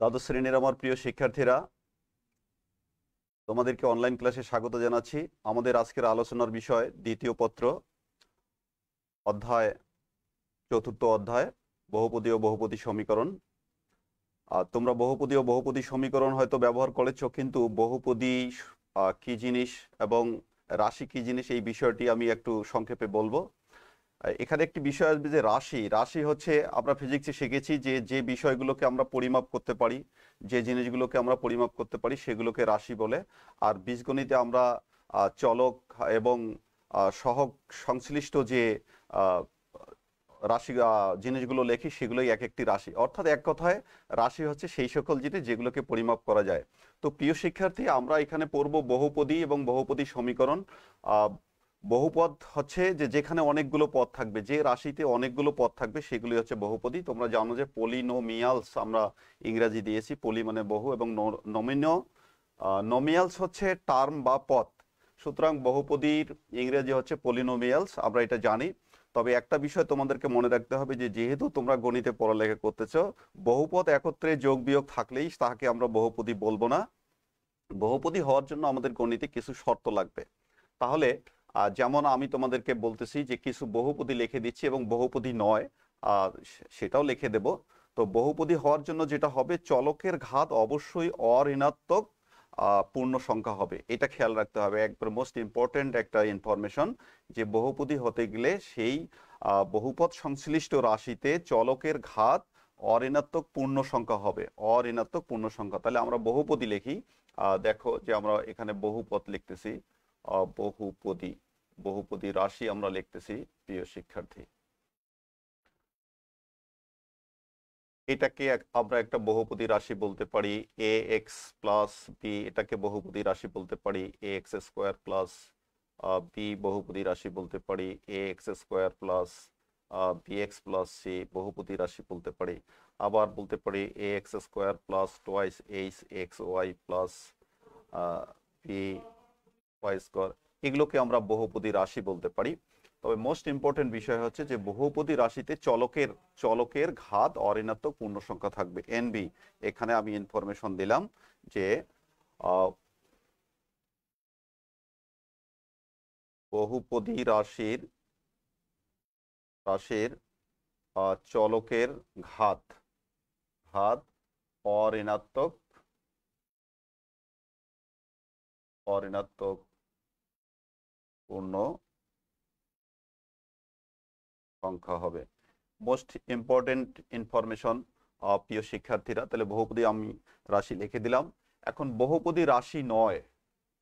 দ্বাদশ শ্রেণীর আমার প্রিয় শিক্ষার্থীরা, তোমাদেরকে অনলাইন ক্লাসে স্বাগত জানাচ্ছি। আমাদের আজকের আলোচনার বিষয় দ্বিতীয় পত্র, চতুর্থ অধ্যায় বহুপদী ও বহুপদী সমীকরণ। তোমরা বহুপদী ও বহুপদী সমীকরণ হয়তো ব্যবহার করেছো, কিন্তু বহুপদী কি জিনিস এবং রাশি কি জিনিস এই বিষয়টি আমি একটু সংক্ষেপে বলবো। এখানে একটি বিষয় আসবে যে রাশি হচ্ছে, আমরা ফিজিক্সে শিখেছি যে যে বিষয়গুলোকে আমরা পরিমাপ করতে পারি, যে জিনিসগুলোকে আমরা পরিমাপ করতে পারি সেগুলোকে রাশি বলে। আর বীজগণিতে আমরা চলক এবং সহগ সংশ্লিষ্ট যে রাশি জিনিসগুলো লেখি সেগুলোই এক একটি রাশি। অর্থাৎ এক কথায় রাশি হচ্ছে সেই সকল জিনিস যেগুলোকে পরিমাপ করা যায়। তো প্রিয় শিক্ষার্থী, আমরা এখানে পড়ব বহুপদী এবং বহুপদী সমীকরণ। বহুপদ হচ্ছে যে যেখানে অনেকগুলো পদ থাকবে, যে রাশিতে অনেকগুলো পদ থাকবে সেগুলি হচ্ছে বহুপদী। তোমরা জানো যে পলিনোমিয়ালস আমরা ইংরেজি দিয়েছি, পলি মানে বহু এবং নোমিয়ালস হচ্ছে টার্ম বা পদ। সুতরাং বহুপদীর ইংরেজি হচ্ছে পলিনোমিয়ালস, আমরা এটা জানি। তবে একটা বিষয় তোমাদেরকে মনে রাখতে হবে যে যেহেতু তোমরা গণিতে পড়ালেখা করতেছো, বহুপদ একত্রে যোগ বিয়োগ থাকলেই তাকে আমরা বহুপদী বলবো না। বহুপদী হওয়ার জন্য আমাদের গণিতে কিছু শর্ত লাগবে। তাহলে যেমন আমি তোমাদেরকে বলতেছি যে কিছু বহুপদী লিখে দিচ্ছি এবং বহুপদী নয় সেটাও লিখে দেব। তো বহুপদী হওয়ার জন্য যেটা হবে, চলকের ঘাত অবশ্যই অঋণাত্মক পূর্ণ সংখ্যা হবে। এটা খেয়াল রাখতে হবে, একবার মোস্ট ইম্পর্টেন্ট একটা ইনফরমেশন, যে বহুপদী হতে গেলে সেই বহুপদ সংশ্লিষ্ট রাশিতে চলকের ঘাত অঋণাত্মক পূর্ণ সংখ্যা হবে, অঋণাত্মক পূর্ণ সংখ্যা। তাহলে আমরা বহুপদী লিখি। দেখো যে আমরা এখানে বহুপদ লিখতেছি, বহুপদী বহুপদী রাশি আমরা লিখতেছি। প্রিয় শিক্ষার্থী, এটাকে আমরা একটা বহুপদী রাশি বলতে পারি এ এক্স প্লাস বি, এটাকে বহুপদী রাশি বলতে পারি a x square plus b, বহুপদী রাশি বলতে পারি a x square plus b x plus c, বহুপদী রাশি বলতে পারি। আবার বলতে পারি a x square plus twice h x y plus b y square, এগুলোকে আমরা বহুপদী রাশি বলতে পারি। তবে মোস্ট ইম্পর্টেন্ট বিষয় হচ্ছে যে বহুপদী রাশিতে চলকের ঘাত অঋণাত্মক পূর্ণ সংখ্যা থাকবে, এনবি। এখানে আমি ইনফরমেশন দিলাম যে বহুপদী রাশির চলকের ঘাত অঋণাত্মক পূর্ণ সংখ্যা হবে। মোস্ট ইম্পর্টেন্ট ইনফরমেশন প্রিয় শিক্ষার্থীরা। তাহলে বহুপদী আমি রাশি লিখে দিলাম। এখন বহুপদী রাশি নয়,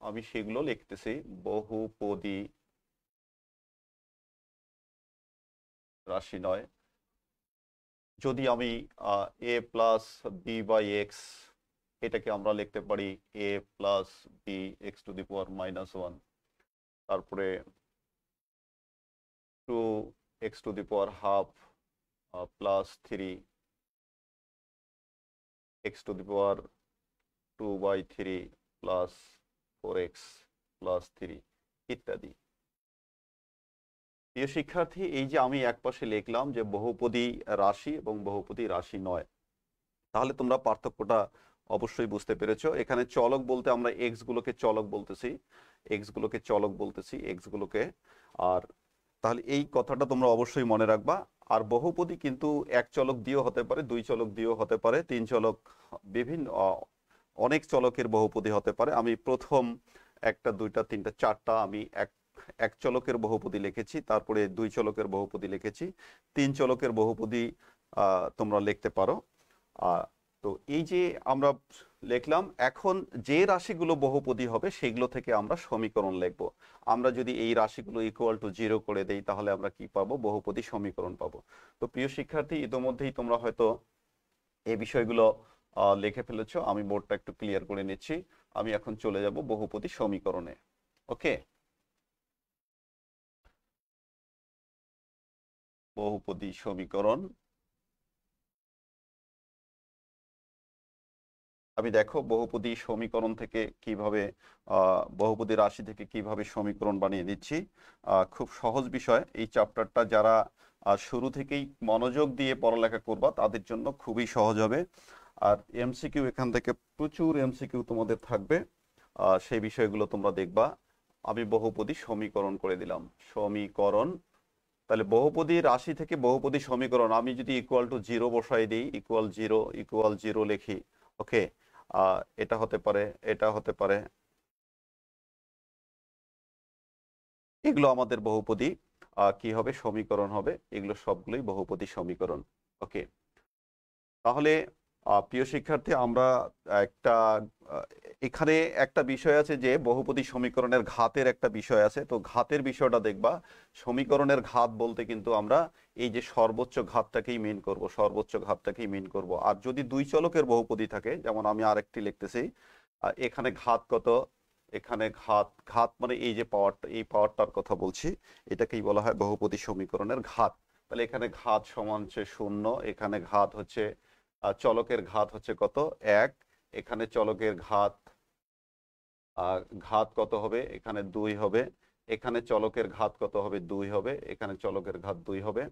আমি সেগুলো লিখতেছি। বহুপদী রাশি নয়, যদি আমি a plus b by x, এটাকে আমরা লিখতে পারি a plus b x to the power -1, তারপরে 2x to the power half plus 3x to the power 2/3 plus 4x plus 3 ইত্যাদি। প্রিয় শিক্ষার্থী, এই যে আমি একপাশে লিখলাম যে বহুপদী রাশি এবং বহুপদী রাশি নয়, তাহলে তোমরা পার্থক্যটা অবশ্যই বুঝতে পেরেছো। এখানে চলক বলতে আমরা এক্স গুলোকে চলক বলতেছি, আর তাহলে এই কথাটা তোমরা অবশ্যই মনে রাখবা। আর বহুপদী কিন্তু এক চলক দিয়েও হতে পারে, দুই চলক দিয়েও হতে পারে, তিন চলক, বিভিন্ন অনেক চলকের বহুপদী হতে পারে। আমি প্রথম একটা, দুইটা, তিনটা, চারটা আমি এক চলকের বহুপদী লিখেছি, তারপরে দুই চলকের বহুপদী লিখেছি, তিন চলকের বহুপদী তোমরা লিখতে পারো। তো এই যে আমরা লিখলাম, এখন যে রাশিগুলো বহুপদী হবে সেগুলো থেকে আমরা সমীকরণ লিখব। আমরা যদি এই রাশিগুলো ইকুয়াল টু 0 করে দেই, তাহলে আমরা কি পাবো? বহুপদী সমীকরণ পাবো। তো প্রিয় শিক্ষার্থী, ইতোমধ্যেই তোমরা হয়তো এই বিষয়গুলো লিখে ফেলেছো। আমি বোর্ডটা একটু ক্লিয়ার করে নিচ্ছি। আমি এখন চলে যাব বহুপদী সমীকরণে। ওকে, বহুপদী সমীকরণ। আমি দেখো বহুপদী সমীকরণ থেকে কিভাবে বহুপদী রাশি থেকে কিভাবে সমীকরণ বানিয়ে দিচ্ছি। খুব সহজ বিষয়। এই চ্যাপ্টারটা যারা শুরু থেকেই মনোযোগ দিয়ে পড়ালেখা করবা তাদের জন্য খুবই সহজ হবে। আর এমসিকিউ এখান থেকে প্রচুর এমসিকিউ তোমাদের থাকবে, সেই বিষয়গুলো তোমরা দেখবা। আমি বহুপদী সমীকরণ করে দিলাম, সমীকরণ। তাহলে বহুপদী রাশি থেকে বহুপদী সমীকরণ আমি যদি ইকুয়াল টু জিরো বসাই দিই, ইকুয়াল জিরো লিখি, ওকে, এটা হতে পারে, এটা হতে পারে, এগুলো আমাদের বহুপদী কি হবে, সমীকরণ হবে। এগুলো সবগুলোই বহুপদী সমীকরণ। ওকে, তাহলে প্রিয় শিক্ষার্থী, আমরা একটা এখানে একটা বিষয় আছে যে বহুপদী সমীকরণের ঘাতের একটা বিষয় আছে। তো ঘাতের বিষয়টা দেখবা। সমীকরণের ঘাত বলতে কিন্তু আমরা এই যে সর্বোচ্চ ঘাতটাকেই মিন করব, সর্বোচ্চ ঘাতটাকেই মিন করব। আর যদি দুই চলকের বহুপদী থাকে, যেমন আমি আরেকটি লিখতেছি, এখানে ঘাত কত, এখানে ঘাত, ঘাত মানে এই যে পাওয়ারটা, এই পাওয়ারটার কথা বলছি, এটাকেই বলা হয় বহুপদী সমীকরণের ঘাত। তাহলে এখানে ঘাত সমান হচ্ছে 0, এখানে ঘাত হচ্ছে চলকের ঘাত হচ্ছে কত, 1, এখানে চলকের ঘাত ঘাত কত হবে, এখানে 2 হবে, এখানে চলকের ঘাত কত হবে, 2 হবে, এখানে চলকের ঘাত 2 হবে।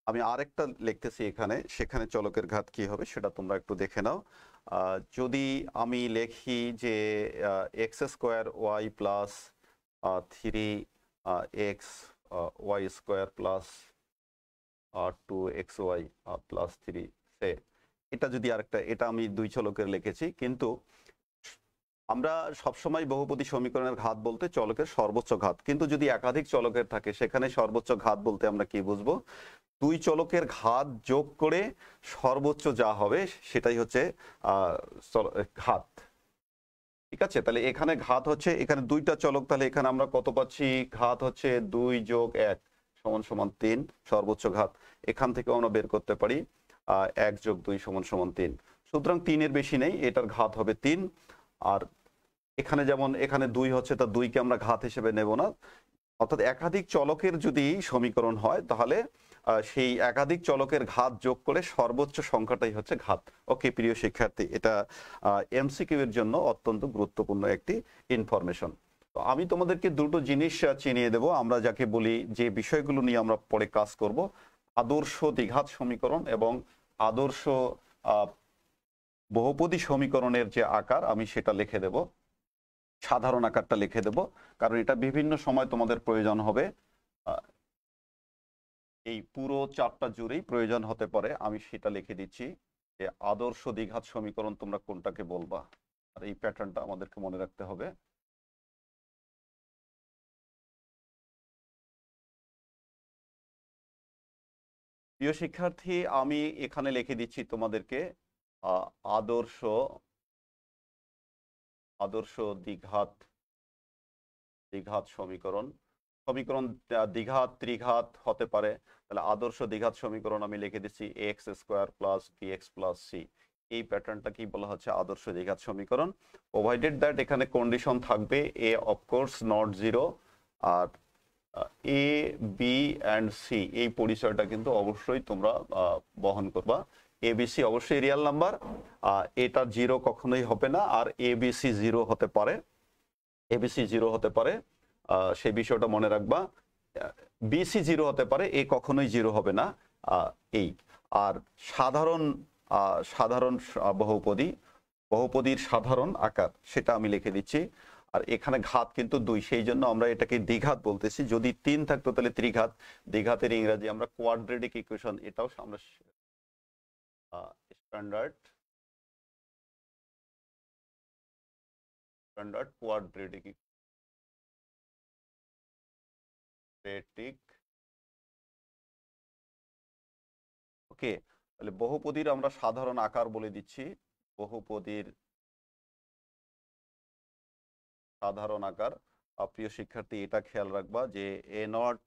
আমি আরেকটা লিখতেছি এখানে, সেখানে চলকের ঘাত কি হবে সেটা তোমরা একটু দেখে নাও। যদি আমি লিখি যে x square y plus 3 x y square plus 2xy plus 3, এটা যদি আরেকটা, এটা আমি দুই চলকের লিখেছি, কিন্তু আমরা সবসময় বহুপদী সমীকরণের ঘাত বলতে চলকের সর্বোচ্চ ঘাত, কিন্তু যদি একাধিক চলকের থাকে সেখানে সর্বোচ্চ ঘাত বলতে আমরা কি বুঝবো, দুই চলকের ঘাত যোগ করে সর্বোচ্চ যা হবে সেটাই হচ্ছে ঘাত। ঠিক আছে, তাহলে এখানে ঘাত হচ্ছে, এখানে দুইটা চলক, তাহলে এখানে আমরা কত পাচ্ছি, ঘাত হচ্ছে 2 যোগ 1 সমান সমান 3, সর্বোচ্চ ঘাত। এখান থেকে আমরা বের করতে পারি 1 যোগ 2 সমান সমান 3। সুতরাং 3-এর বেশি নেই, এটার ঘাত হবে 3। আর এখানে যেমন এখানে 2 হচ্ছে, তা 2কে আমরা ঘাত হিসেবে নেব না। অর্থাৎ একাধিক চলকের যদি সমীকরণ হয় তাহলে সেই একাধিক চলকের ঘাত যোগ করে সর্বোচ্চ সংখ্যাটাই হচ্ছে ঘাত। ওকে প্রিয় শিক্ষার্থী, এটা এমসিকিউ এর জন্য অত্যন্ত গুরুত্বপূর্ণ একটি ইনফরমেশন। তো আমি তোমাদেরকে দুটো জিনিস চিনিয়ে দেব, আমরা যাকে বলি, যে বিষয়গুলো নিয়ে আমরা পরে কাজ করব, আদর্শ দ্বিঘাত সমীকরণ এবং আদর্শ বহুপদী সমীকরণের যে আকার, আমি সেটা লিখে দেব, সাধারণ আকারটা লিখে দেব, কারণ এটা বিভিন্ন সময় তোমাদের প্রয়োজন হবে, এই পুরো চাপটা জুড়েই প্রয়োজন হতে পারে। আমি সেটা লিখে দিচ্ছি যে আদর্শ দ্বিঘাত সমীকরণ তোমরা কোনটাকে বলবা, আর এই প্যাটার্নটা আমাদেরকে মনে রাখতে হবে। প্রিয় শিক্ষার্থী, আমি এখানে লিখে দিচ্ছি তোমাদেরকে আদর্শ আদর্শ দ্বিঘাত দ্বিঘাত সমীকরণ। সমীকরণ দ্বিঘাত ত্রিঘাত হতে পারে, তাহলে আদর্শ দ্বিঘাত সমীকরণ আমি লিখে দিচ্ছি x square plus b x plus c. এই প্যাটার্নটা কি বলা হচ্ছে, আদর্শ দ্বিঘাত সমীকরণ, প্রোভাইডেড দ্যাট এখানে কন্ডিশন থাকবে এ অফকোর্স নট জিরো, আর এ বি অ্যান্ড সি, এই পরিচয়টা কিন্তু অবশ্যই তোমরা বহন করবা। এবিসি অবশ্যই রিয়াল নাম্বার, এটা জিরো কখনোই হবে না, আর এবিসি জিরো হতে পারে, এবিসি জিরো হতে পারে, সেই বিষয়টা মনে রাখবা। বিসি জিরো হতে পারে, এ কখনোই জিরো হবে না। এই আর সাধারণ সাধারণ বহুপদীর সাধারণ আকার, সেটা আমি লিখে দিচ্ছি। আর এখানে ঘাত কিন্তু 2, সেই জন্য আমরা এটাকে দ্বিঘাত বলতেছি। যদি 3 থাকতো তাহলে ত্রিঘাত, দ্বিঘাতের ইংরেজি আমরা কোয়াড্রেটিক ইকুয়েশন, এটাও আমরা স্ট্যান্ডার্ড কোয়াড্রেটিক ওকে। তাহলে বহুপদীর আমরা সাধারণ আকার বলে দিচ্ছি, বহুপদীর সাধারণ আকার। প্রিয় শিক্ষার্থী, এটা খেয়াল রাখবা যে a naught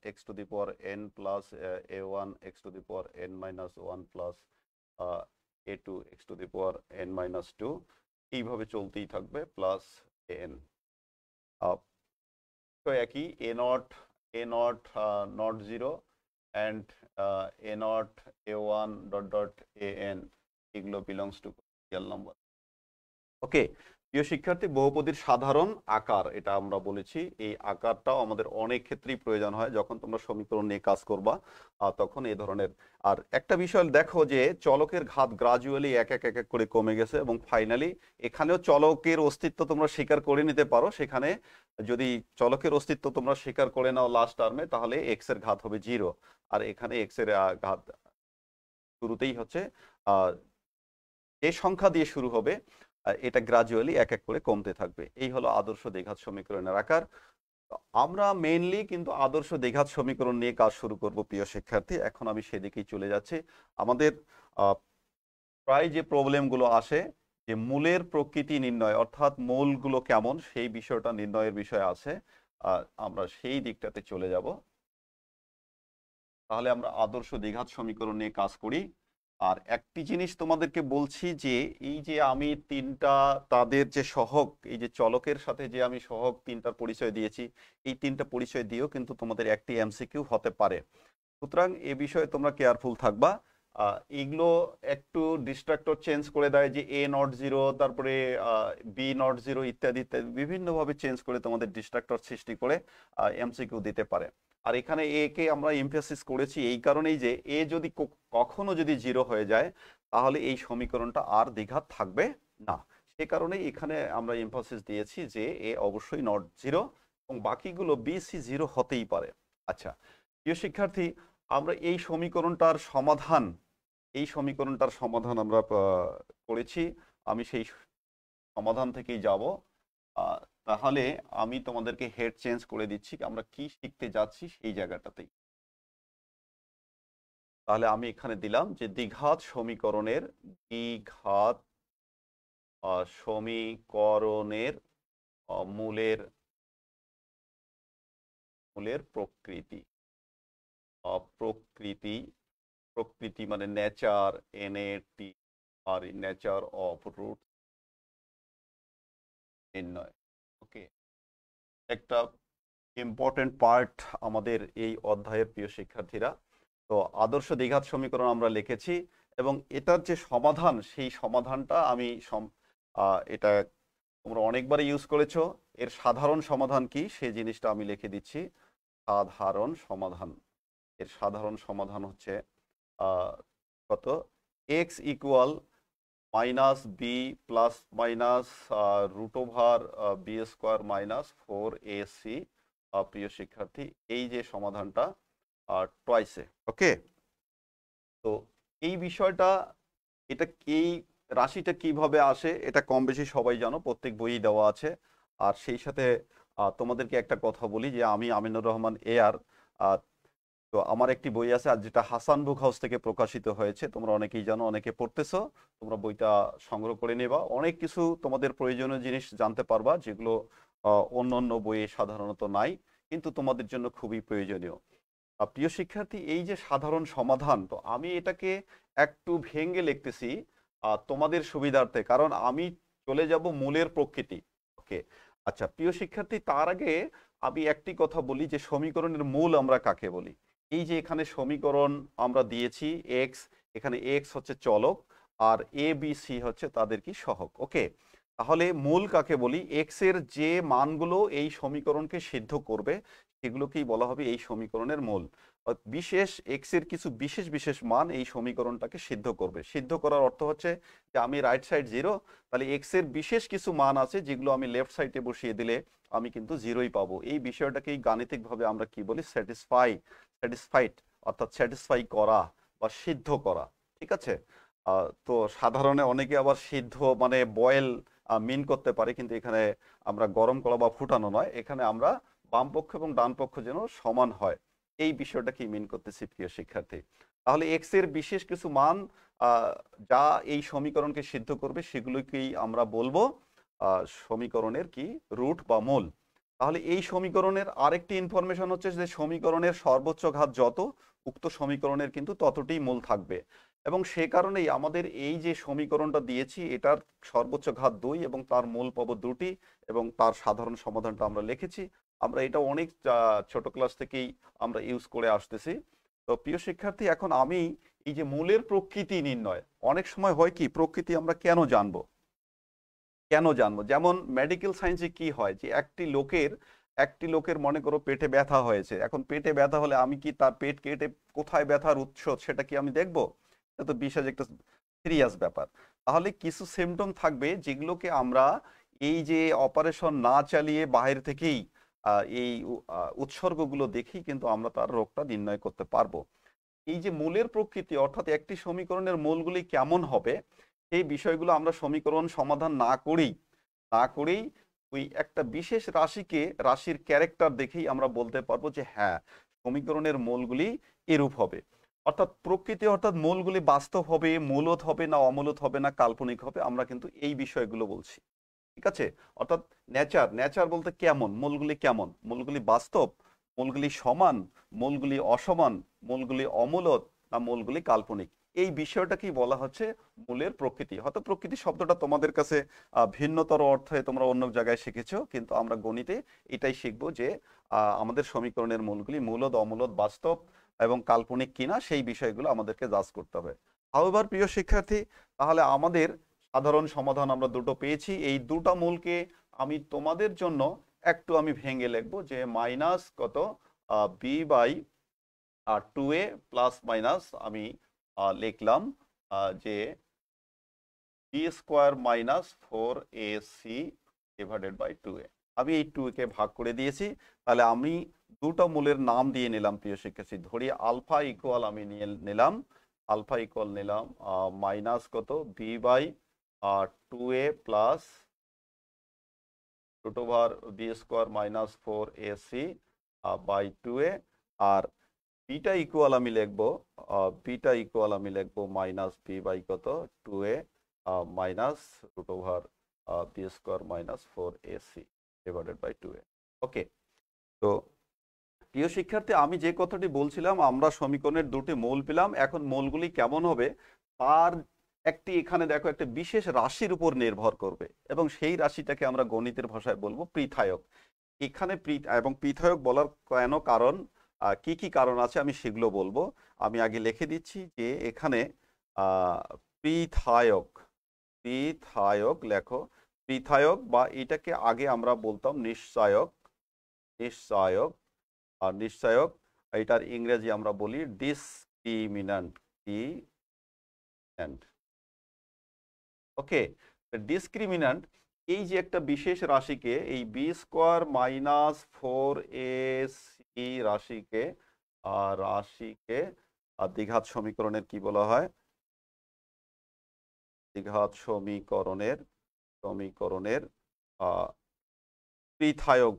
x to the power n plus a one x to the power n minus one plus a two x to the power n minus two, এইভাবে চলতেই থাকবে, প্লাস এন। তো একই a naught naught zero and a naught a one dot dot a n, এগুলো belongs to real number. Okay, প্রিয় শিক্ষার্থী, বহুপদীর সাধারণ আকার এটা আমরা বলেছি, এই আকারটাও আমাদের অনেক ক্ষেত্রেই প্রয়োজন হয় যখন তোমরা সমীকরণ নিয়ে কাজ করবা, তখন এই ধরনের। আর একটা বিষয় দেখো যে চলকের ঘাত গ্রাজুয়ালি এক এক এক এক করে কমে গেছে এবং ফাইনালি এখানেও চলকের অস্তিত্ব তোমরা স্বীকার করে নিতে পারো। সেখানে যদি চলকের অস্তিত্ব তোমরা স্বীকার করে নাও লাস্ট টার্মে, তাহলে এক্স এর ঘাত হবে 0। আর এখানে এক্স এর ঘাত শুরুতেই হচ্ছে যে সংখ্যা দিয়ে শুরু হবে, এটা গ্রাজুয়ালি এক এক করে কমতে থাকবে। এই হলো আদর্শ দ্বিঘাত সমীকরণের আকার। আমরা মেইনলি কিন্তু আদর্শ দ্বিঘাত সমীকরণ নিয়ে কাজ শুরু করব প্রিয় শিক্ষার্থী। এখন আমি সেদিকেই চলে যাচ্ছি। আমাদের প্রায় যে প্রবলেমগুলো আসে যে মূলের প্রকৃতি নির্ণয়, অর্থাৎ মূলগুলো কেমন সেই বিষয়টা নির্ণয়ের বিষয় আছে, আমরা সেই দিকটাতে চলে যাব। তাহলে আমরা আদর্শ দ্বিঘাত সমীকরণ নিয়ে কাজ করি। আর একটি জিনিস তোমাদেরকে বলছি যে এই যে আমি তিনটা তাদের যে সহগ, এই যে চলকের সাথে যে আমি সহগ তিনটার পরিচয় দিয়েছি, এই তিনটা পরিচয় দিয়েও কিন্তু তোমাদের একটি এমসিকিউ হতে পারে। সুতরাং এ বিষয়ে তোমরা কেয়ারফুল থাকবা। এগুলো একটু ডিস্ট্রাক্টর চেঞ্জ করে দেয়, যে এ নট জিরো, তারপরে বি নট জিরো, ইত্যাদি ইত্যাদি বিভিন্নভাবে চেঞ্জ করে তোমাদের ডিস্ট্রাক্টর সৃষ্টি করে এমসিকিউ দিতে পারে। আর এখানে এ কে আমরা এমফাসিস করেছি এই কারণেই যে এ যদি কখনো যদি 0 হয়ে যায়, তাহলে এই সমীকরণটা আর দ্বিঘাত থাকবে না। সে কারণেই এখানে আমরা এমফাসিস দিয়েছি যে এ অবশ্যই নট 0 এবং বাকিগুলো বি সি 0 হতেই পারে। আচ্ছা প্রিয় শিক্ষার্থী, আমরা এই সমীকরণটার সমাধান আমরা করেছি। আমি সেই সমাধান থেকেই যাব। তাহলে আমি তোমাদেরকে হেড চেঞ্জ করে দিচ্ছি, আমরা কি শিখতে যাচ্ছি সেই জায়গাটাতেই। তাহলে আমি এখানে দিলাম যে দ্বিঘাত সমীকরণের মূলের প্রকৃতি। প্রকৃতি মানে নেচার, NAT, আর নেচার অফ রুট নির্ণয়। ওকে, একটা ইম্পর্টেন্ট পার্ট আমাদের এই অধ্যায়ের প্রিয় শিক্ষার্থীরা। তো আদর্শ দ্বিঘাত সমীকরণ আমরা লিখেছি এবং এটার যে সমাধান, সেই সমাধানটা আমি এটা তোমরা অনেকবার ইউজ করেছো। এর সাধারণ সমাধান কি সেই জিনিসটা আমি লিখে দিচ্ছি। এর সাধারণ সমাধান হচ্ছে কত, x equal minus b plus minus root over b square minus 4AC। প্রিয় শিক্ষার্থী, এই যে সমাধানটা টয়েসে। ওকে, তো এই বিষয়টা, এটা এই রাশিটা কিভাবে আসে এটা কম বেশি সবাই জানো, প্রত্যেক বইই দেওয়া আছে। আর সেই সাথে তোমাদেরকে একটা কথা বলি যে আমি আমিনুর রহমান এয়ার, তো আমার একটি বই আছে আর যেটা হাসান বুক হাউস থেকে প্রকাশিত হয়েছে, তোমরা অনেকেই জানো, অনেকে পড়তেছো। তোমরা বইটা সংগ্রহ করে নেবা, অনেক কিছু তোমাদের প্রয়োজনীয় জিনিস জানতে পারবা যেগুলো অন্য অন্য বইয়ে সাধারণত নাই, কিন্তু তোমাদের জন্য খুবই প্রয়োজনীয়। প্রিয় শিক্ষার্থী, এই যে সাধারণ সমাধান, তো আমি এটাকে একটু ভেঙে লিখতেছি তোমাদের সুবিধার্থে, কারণ আমি চলে যাব মূলের প্রকৃতি। ওকে, আচ্ছা প্রিয় শিক্ষার্থী, তার আগে আমি একটি কথা বলি যে সমীকরণের মূল আমরা কাকে বলি। এই যে এখানে সমীকরণ আমরা দিয়েছি এক্স, এখানে এক্স হচ্ছে চলক আর এ বি সি হচ্ছে তাদের কি সহগ। ওকে, তাহলে মূল কাকে বলি, এক্স এর যে মানগুলো এই সমীকরণকে সিদ্ধ করবে সেগুলোকেই বলা হবে এই সমীকরণের মূল। বিশেষ এক্স এর কিছু বিশেষ বিশেষ মান এই সমীকরণটাকে সিদ্ধ করবে। সিদ্ধ করার অর্থ হচ্ছে যে আমি রাইট সাইড 0, তাহলে এক্স এর বিশেষ কিছু মান আছে যেগুলো আমি লেফট সাইডে বসিয়ে দিলে আমি কিন্তু 0ই পাবো। এই বিষয়টাকেই গাণিতিকভাবে আমরা কি বলি, স্যাটিসফাইড, অর্থাৎ স্যাটিসফাই করা বা সিদ্ধ করা। ঠিক আছে, তো সাধারণে অনেকে আবার সিদ্ধ মানে বয়েল মিন করতে পারে, কিন্তু এখানে আমরা গরম করা বা ফুটানো নয়, এখানে আমরা বাম পক্ষ এবং ডান পক্ষ যেন সমান হয়, এই বিষয়টা কি মিন করতেছি প্রিয় শিক্ষার্থী। তাহলে এক্স এর বিশেষ কিছু মান যা এই সমীকরণকে সিদ্ধ করবে সেগুলোকেই আমরা বলবো সমীকরণের কি রুট বা মূল। তাহলে এই সমীকরণের আরেকটি ইনফরমেশন হচ্ছে যে সমীকরণের সর্বোচ্চ ঘাত যত, উক্ত সমীকরণের কিন্তু ততটাই মূল থাকবে। এবং সে কারণেই আমাদের এই যে সমীকরণটা দিয়েছি এটার সর্বোচ্চ ঘাত 2 এবং তার মূল পাবো 2টি, এবং তার সাধারণ সমাধানটা আমরা লিখেছি। আমরা এটা অনেক ছোট ক্লাস থেকেই আমরা ইউজ করে আসতেছি। তো প্রিয় শিক্ষার্থী, এখন আমি এই যে মূলের প্রকৃতি নির্ণয়, অনেক সময় হয় কি প্রকৃতি আমরা কেন জানবো, কেন জানবো? যেমন মেডিকেল সায়েন্সে কি হয় যে একটি লোকের মনে করো পেটে ব্যথা হয়েছে। এখন পেটে ব্যথা হলে আমি কি তার পেট কেটে কোথায় ব্যথার উৎস সেটা কি আমি দেখবো? এটা তো বিশেষ একটা সিরিয়াস ব্যাপার। তাহলে কিছু সিমটম থাকবে যেগুলোকে আমরা এই যে অপারেশন না চালিয়ে বাইরে থেকেই এই উৎসর্গগুলো দেখেই কিন্তু আমরা তার রোগটা নির্ণয় করতে পারবো। এই যে মূলের প্রকৃতি অর্থাৎ একটি সমীকরণের মূলগুলি কেমন হবে এই বিষয়গুলো আমরা সমীকরণ সমাধান না করেই ওই একটা বিশেষ রাশির ক্যারেক্টার দেখেই আমরা বলতে পারবো যে হ্যাঁ, সমীকরণের মূলগুলি এরূপ হবে। অর্থাৎ প্রকৃতি অর্থাৎ মূলগুলি বাস্তব হবে, মূলত হবে না অমূলত হবে না কাল্পনিক হবে, আমরা কিন্তু এই বিষয়গুলো বলছি। ঠিক আছে? অর্থাৎ নেচার বলতে কেমন, মূলগুলি কেমন, মূলগুলি বাস্তব, মূলগুলি সমান, মূলগুলি অসমান, মূলগুলি অমূলত না মূলগুলি কাল্পনিক, এই বিষয়টাকেই বলা হচ্ছে মূলের প্রকৃতি। হয়তো প্রকৃতি শব্দটা তোমাদের কাছে ভিন্নতর অর্থে তোমরা অন্য জায়গায় শিখেছো, কিন্তু আমরা গণিতে এটাই শিখবো যে আমাদের সমীকরণের মূলগুলি মূলত অমূলত বাস্তব এবং কাল্পনিক কিনা সেই বিষয়গুলো আমাদেরকে জাজ করতে হবে। হাউএভার প্রিয় শিক্ষার্থী, তাহলে আমাদের সাধারণ সমাধান আমরা দুটো পেয়েছি। এই দুটো মূলকে আমি তোমাদের জন্য একটু আমি ভেঙে লিখবো যে মাইনাস কত b by 2a plus minus আমি লিখলাম যে b square minus 4ac divided by 2a। আমি এই 2 কে ভাগ করে দিয়েছি। তাহলে আমি দুটো মূলের নাম দিয়ে নিলাম প্রিয় শিক্ষার্থী। ধরি আলফা ইকুয়াল আমি নিলাম মাইনাস কত b by 2a plus root over b square minus 4ac by 2a। আর বিটা ইকুয়াল আমি লিখবো মাইনাস বি বাই কত 2a minus root over b square minus 4ac divided by 2a। Okay, তো প্রিয় শিক্ষার্থী, আমি যে কথাটি বলছিলাম আমরা সমীকরণের দুটি মূল পেলাম। এখন মূলগুলি কেমন হবে তার একটি এখানে দেখো একটা বিশেষ রাশির উপর নির্ভর করবে এবং সেই রাশিটাকে আমরা গণিতের ভাষায় বলবো পৃথায়ক। এখানে পৃথায়ক বলার কেন কারণ কি কি কারণ আছে আমি সেগুলো বলবো। আমি আগে লিখে দিচ্ছি যে এখানে পৃথায়ক লেখো পৃথায়ক, বা এটাকে আগে আমরা বলতাম নিশ্চায়ক। নিশ্চায়ক এটার ইংরেজি আমরা বলি ডিসক্রিমিন্যান্ট। ওকে, ডিসক্রিমিন্যান্ট এই যে একটা বিশেষ রাশিকে, এই বি স্কোয়ার মাইনাস 4ac রাশিকে দ্বিঘাত সমীকরণের কি বলা হয়? দ্বিঘাত সমীকরণের পৃথায়ক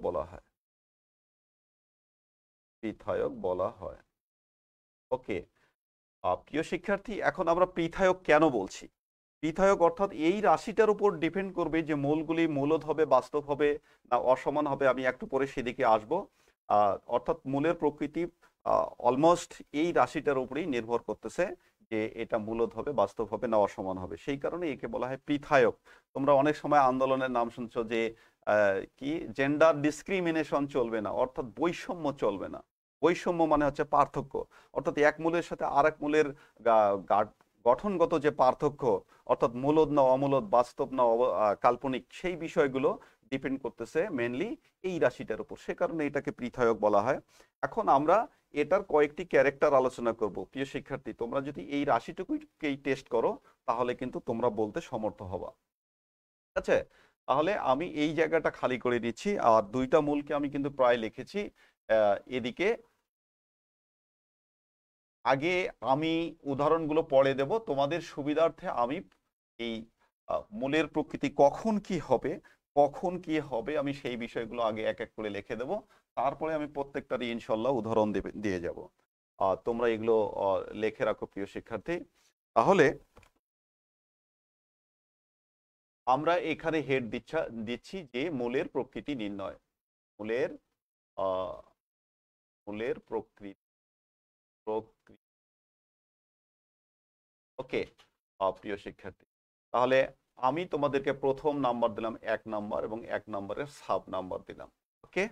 বলা হয়। ওকে, প্রিয় শিক্ষার্থী, এখন আমরা পৃথায়ক কেন বলছি? পৃথায়ক অর্থাৎ এই রাশিটার উপর ডিপেন্ড করবে যে মূলগুলি মূলত হবে, বাস্তব হবে না অসমান হবে। আমি একটু পরে সেদিকে আসবো। অর্থাৎ মূলের প্রকৃতি অলমোস্ট এই রাশিটার উপরেই নির্ভর করতেছে যে এটা মূলত হবে, বাস্তব হবে না অসমান হবে। সেই কারণে একে বলা হয় পৃথায়ক। তোমরা অনেক সময় আন্দোলনের নাম শুনছো যে কি জেন্ডার ডিসক্রিমিনেশন চলবে না, অর্থাৎ বৈষম্য চলবে না। বৈষম্য মানে হচ্ছে পার্থক্য, অর্থাৎ এক মূলের সাথে আরেক মূলের গঠনগত যে পার্থক্য, অর্থাৎ মূলদ না অমূলদ, বাস্তব না কাল্পনিক, সেই বিষয়গুলো ডিপেন্ড করতেছে মেনলি এই রাশিটার উপর। সে কারণে এটাকে পৃথায়ক বলা হয়। এখন আমরা এটার কয়েকটি ক্যারেক্টার আলোচনা করব। প্রিয় শিক্ষার্থী, তোমরা যদি এই রাশিটুকুকেই টেস্ট করো তাহলে কিন্তু তোমরা বলতে সমর্থ হবা। ঠিক আছে? তাহলে আমি এই জায়গাটা খালি করে দিচ্ছি। আর দুইটা মূলকে আমি কিন্তু প্রায় লিখেছি এদিকে। আগে আমি উদাহরণগুলো পড়ে দেব তোমাদের সুবিধার্থে। আমি এই মূলের প্রকৃতি কখন কি হবে আমি সেই বিষয়গুলো আগে এক এক করে লিখে দেব, তারপরে আমি প্রত্যেকটারই ইনশাল্লাহ উদাহরণ দিয়ে যাব। তোমরা এগুলো লিখে রাখো প্রিয় শিক্ষার্থী। তাহলে আমরা এখানে হেড দিচ্ছি যে মূলের প্রকৃতি নির্ণয়। মূলের প্রকৃতি। ওকে, প্রিয় শিক্ষার্থী, তাহলে আমি তোমাদেরকে প্রথম নাম্বার দিলাম 1 নাম্বার এবং 1 নাম্বারের সাব নাম্বার দিলাম। ওকে,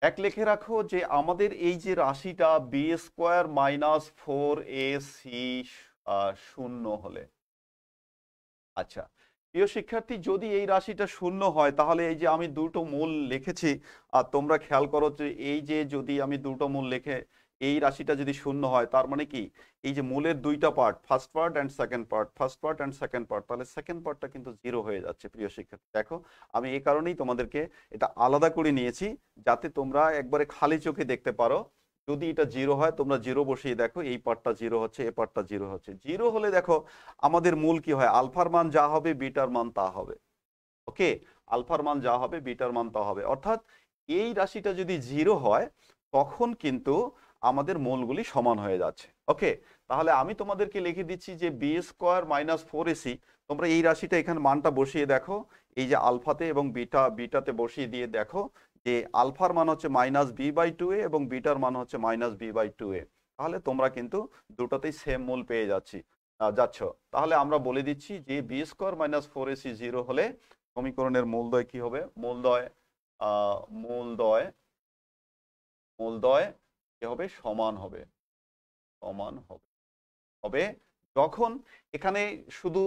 এক লিখে রাখো যে আমাদের এই যে রাশিটা বি স্কোয়ার মাইনাস 4ac শূন্য হলে, আচ্ছা প্রিয় শিক্ষার্থী, যদি এই রাশিটা শূন্য হয় তাহলে এই যে আমি দুটো মূল লিখেছি, আর তোমরা খেয়াল করো যে এই যে যদি আমি দুটো মূল লিখে এই রাশিটা যদি শূন্য হয় তার মানে কি এই যে মূলের দুইটা part, first part and second part, first part and second part, তাহলে সেকেন্ড পার্টটা কিন্তু জিরো হয়ে যাচ্ছে। প্রিয় শিক্ষার্থী দেখো, আমি এই কারণেই তোমাদেরকে এটা আলাদা করে নিয়েছি যাতে তোমরা একবারে খালি চোখে দেখতে পারো। যদি এটা জিরো হয় তোমরা জিরো বসিয়ে দেখো, এই পার্টটা জিরো হচ্ছে, এই পার্টটা জিরো হচ্ছে। জিরো হলে দেখো আমাদের মূল কি হয়, আলফার মান যা হবে বিটার মান তা হবে। ওকে, আলফার মান যা হবে বিটার মান তা হবে, অর্থাৎ এই রাশিটা যদি জিরো হয় তখন কিন্তু আমাদের মূলগুলি সমান হয়ে যাচ্ছে। ওকে, তাহলে আমি তোমাদেরকে লিখে দিচ্ছি যে b square minus four a c, তোমরা এই রাশিটা এখানে মানটা বসিয়ে দেখো, এই যে আলফাতে এবং বিটাতে বসিয়ে দিয়ে দেখো যে আলফার মান হচ্ছে মাইনাস বি বাই টু এ এবং বিটার মান হচ্ছে মাইনাস বি বাই টু এ। তাহলে তোমরা কিন্তু দুটোতেই সেম মূল পেয়ে যাচ্ছ। তাহলে আমরা বলে দিচ্ছি যে b square minus four a c zero হলে সমীকরণের মূলদ্বয় কি হবে, মূলদ্বয় মূলদ্বয় মূলদ্বয় কি হবে, সমান হবে। সমান হবে হবে যখন এখানে শুধু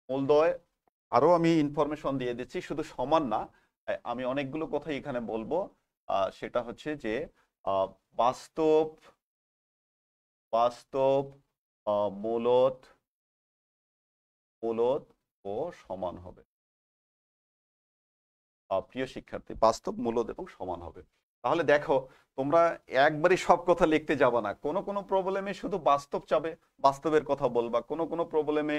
মূলদ্বয়, আরো আমি ইনফরমেশন দিয়ে দিচ্ছি, শুধু সমান না, আমি অনেকগুলো কথাই এখানে বলবো। সেটা হচ্ছে যে আহ, বাস্তব বাস্তব মূলদ মূলদ ও সমান হবে। প্রিয় শিক্ষার্থী, বাস্তব মূলদ এবং সমান হবে। তাহলে দেখো, তোমরা একবারই সব কথা লিখতে যাবা না, কোনো কোনো প্রবলেমে শুধু বাস্তব চাবে, বাস্তবের কথা বলবা, কোনো কোনো প্রবলেমে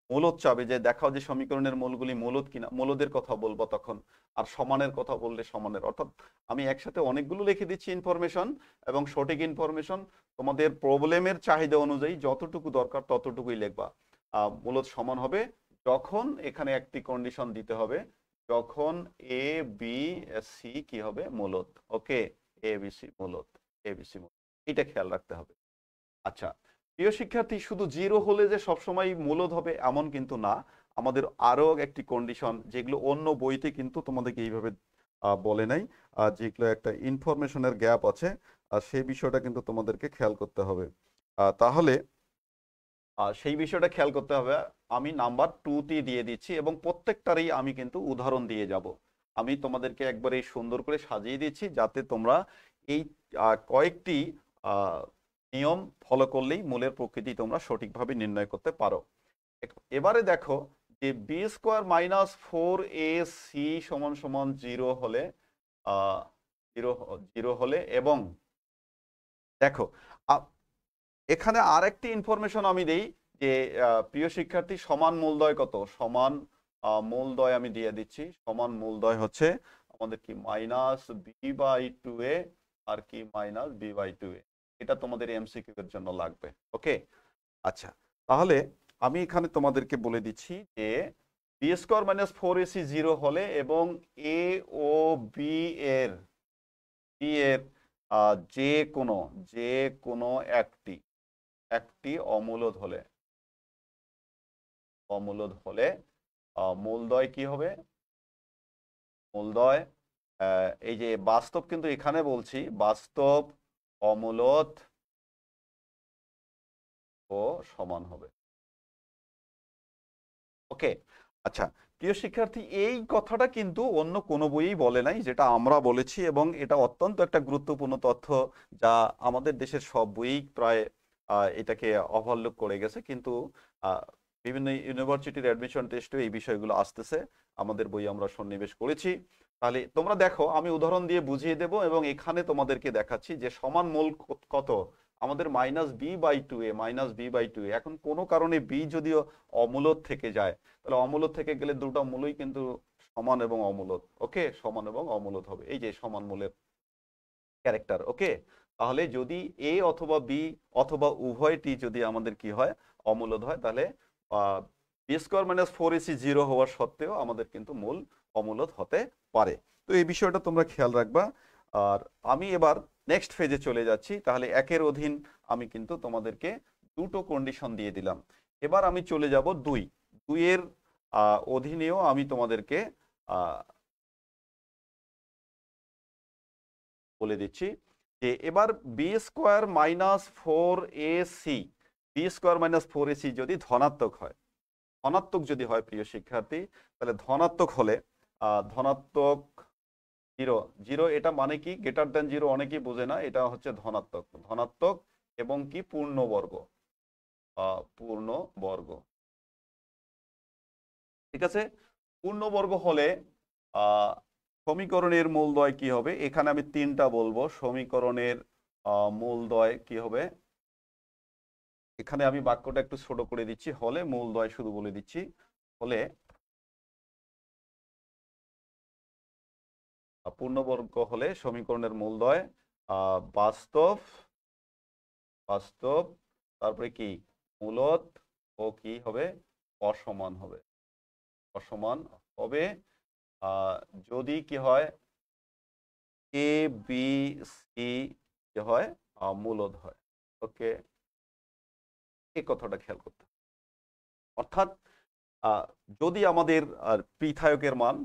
মূলদ চাবে যে দেখাও যে সমীকরণের মূলগুলি মূলদ কিনা, মূলদের কথা বলবো তখন। আর সমানের কথা বললে সমানের, অর্থাৎ আমি একসাথে অনেকগুলো লিখে দিচ্ছি ইনফরমেশন, এবং সঠিক ইনফরমেশন তোমাদের প্রবলেমের চাহিদা অনুযায়ী যতটুকু দরকার ততটুকুই লিখবা। মূলদ সমান হবে যখন এখানে একটি কন্ডিশন দিতে হবে, যখন এ বি সি কি হবে, মূলদ। ওকে, A B C মূলদ, A B C মূলদ, এটা খেয়াল রাখতে হবে। আচ্ছা, প্রিয় শিক্ষার্থী, শুধু জিরো হলে যে সবসময় মূলদ হবে এমন কিন্তু না, আমাদের আরো একটি কন্ডিশন যেগুলো অন্য বইতে কিন্তু তোমাদেরকে এইভাবে বলে নাই, যেগুলো একটা ইনফরমেশনের গ্যাপ আছে, সেই বিষয়টা কিন্তু তোমাদেরকে খেয়াল করতে হবে। তাহলে সেই বিষয়টা খেয়াল করতে হবে। আমি নাম্বার 2টি দিয়ে দিচ্ছি এবং প্রত্যেকটারই আমি কিন্তু উদাহরণ দিয়ে যাব। আমি তোমাদেরকে একবারে সুন্দর করে সাজিয়ে দিচ্ছি যাতে তোমরা এই কয়েকটি নিয়ম ফলো করলেই মূলের প্রকৃতি তোমরা সঠিকভাবে নির্ণয় করতে পারো। এবারে দেখো যে b square minus four a c সমান সমান জিরো হলে, জিরো জিরো হলে, এবং দেখো এখানে আরেকটি ইনফরমেশন আমি দেই যে প্রিয় শিক্ষার্থী, সমান মূলদ্বয় কত, সমান মূলদ্বয় আমি দিয়ে দিচ্ছি। সমান মূলদ্বয় হচ্ছে আমাদের কি মাইনাস বি বাই টু এ আর কি মাইনাস বি বাই টু এ। এটা তোমাদের এমসিকিউ এর জন্য লাগবে। ওকে, আচ্ছা, তাহলে আমি এখানে তোমাদেরকে বলে দিচ্ছি যে b square minus four a c zero হলে এবং এ ও বি এর যে কোনো একটি একটি অমূলদ হলে মূলদ্বয় কি হবে, মূলদ্বয় এই যে বাস্তব কিন্তু এখানে বলছি, বাস্তব অমূলদ ও সমান হবে। ওকে, আচ্ছা, প্রিয় শিক্ষার্থী, এই কথাটা কিন্তু অন্য কোনো বইই বলে নাই, যেটা আমরা বলেছি, এবং এটা অত্যন্ত একটা গুরুত্বপূর্ণ তথ্য যা আমাদের দেশের সব বইই প্রায় এটাকে ওভারলুক করে গেছে, কিন্তু বিভিন্ন ইউনিভার্সিটির অ্যাডমিশন টেস্টে এই বিষয়গুলো আসতেছে, আমাদের বই আমরা সন্নিবেশ করেছি। তাহলে তোমরা দেখো, আমি উদাহরণ দিয়ে বুঝিয়ে দেব এবং এখানে তোমাদেরকে দেখাচ্ছি যে সমান মূল কত, আমাদের minus b by two a, minus b by two a. এখন কোনো কারণে বি যদিও অমূলদ থেকে যায়, তাহলে অমূলদ থেকে গেলে দুটো মূলই কিন্তু সমান এবং অমূলদ। ওকে, সমান এবং অমূলদ হবে, এই যে সমান মূলের ক্যারেক্টার। ওকে, তাহলে যদি এ অথবা বি অথবা উভয়টি যদি আমাদের কি হয়, অমূলদ হয়, তাহলে b square minus four a c zero হওয়ার সত্ত্বেও আমাদের কিন্তু মূল অমূলদ হতে পারে। তো এই বিষয়টা তোমরা খেয়াল রাখবা। আর আমি এবার নেক্সট ফেজে চলে যাচ্ছি। তাহলে একের অধীন আমি কিন্তু তোমাদেরকে দুটো কন্ডিশন দিয়ে দিলাম। এবার আমি চলে যাব দুইয়ের অধীনেও আমি তোমাদেরকে বলে দিচ্ছি যে এবার b square minus four a c, b square minus four a c যদি ধনাত্মক হয়, ধনাত্মক যদি হয় প্রিয় শিক্ষার্থী, তাহলে ধনাত্মক হলে ধনাত্মক 0 0 এটা মানে কি, গ্রেটার দেন 0 অনেকেই বোঝে না, এটা হচ্ছে ধনাত্মক। ধনাত্মক এবং কি পূর্ণবর্গ, পূর্ণবর্গ, ঠিক আছে। পূর্ণবর্গ হলে সমীকরণের মূলদ্বয় কি হবে? এখানে আমি 3টা বলবো। সমীকরণের মূলদ্বয় কি হবে? এখানে আমি বাক্যটা একটু ছোট করে দিচ্ছি, হলে মূলদ্বয় শুধু বলে দিচ্ছি। হলে পূর্ণবর্গ হলে সমীকরণের মূলদ্বয় বাস্তব, বাস্তব, তারপরে কি মূলদ ও কি হবে? অসমান হবে, অসমান হবে যদি কি হয়, এ বি সি কি হয়, মূলদ হয়। ওকে, এই কথাটা খেয়াল করতে হবে। অর্থাৎ যদি আমাদের পৃথায়কের মান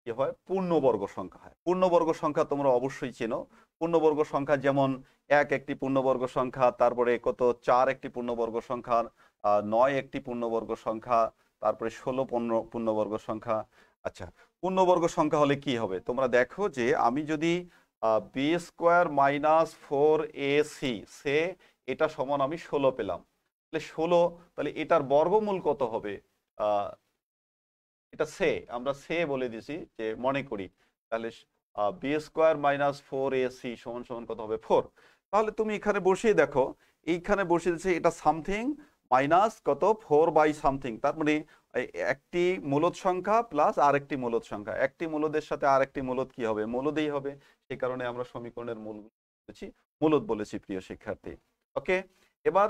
কি হয়, পূর্ণবর্গ সংখ্যা হয়। পূর্ণবর্গ সংখ্যা তোমরা অবশ্যই চেনো। পূর্ণবর্গ সংখ্যা যেমন 1 একটি পূর্ণবর্গ সংখ্যা, তারপরে কত 4 একটি পূর্ণবর্গ সংখ্যা, 9 একটি পূর্ণবর্গ সংখ্যা, তারপরে 16 পূর্ণবর্গ সংখ্যা। আচ্ছা, পূর্ণবর্গ সংখ্যা হলে কি হবে? তোমরা দেখো যে আমি যদি বি স্কোয়ার মাইনাস 4ac সে এটা সমান আমি 16 পেলাম, তাহলে 16, তাহলে এটার বর্গমূল কত হবে? এটা সে, আমরা সে বলে দিছি যে মনে করি, তাহলে বি স্কোয়ার মাইনাস 4ac সমান সমান কত হবে? 4। তাহলে তুমি এখানে বসিয়ে দেখো, এইখানে বসিয়ে দিচ্ছে এটা সামথিং মাইনাস কত 4 বাই সামথিং, তার মানে একটি মূলদ সংখ্যা প্লাস আরেকটি মূলদ সংখ্যা, একটি মূলদের সাথে আরেকটি মূলদ কি হবে? মূলদেই হবে। সেই কারণে আমরা সমীকরণের মূল বলেছি, মূলদ বলেছি প্রিয় শিক্ষার্থী। ওকে, এবার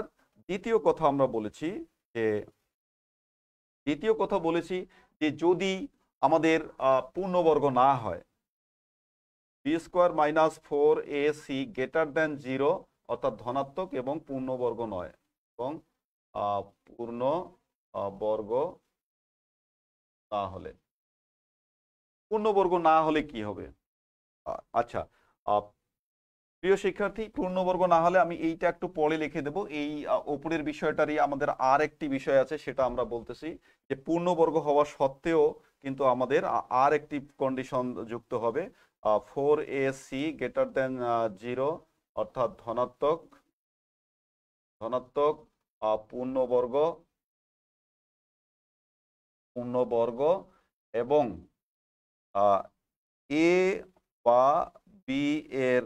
দ্বিতীয় কথা আমরা বলেছি যে, দ্বিতীয় কথা বলেছি যে যদি আমাদের পূর্ণবর্গ না হয়, b square minus 4ac greater than 0, অর্থাৎ ধনাত্মক এবং পূর্ণবর্গ নয়, এবং পূর্ণ বর্গ না হলে, পূর্ণবর্গ না হলে কি হবে? আচ্ছা, প্রিয় শিক্ষার্থী, পূর্ণবর্গ না হলে আমি এইটা একটু পরে লিখে দেব। এই উপরের বিষয়টারই আমাদের আর একটি বিষয় আছে, সেটা আমরা বলতেছি যে পূর্ণবর্গ হওয়া সত্ত্বেও কিন্তু আমাদের আর একটি কন্ডিশন যুক্ত হবে, 4ac গ্রেটার দেন 0, অর্থাৎ ধনাত্মক, ধনাত্মক পূর্ণবর্গ, পূর্ণবর্গ এবং এ বা বি এর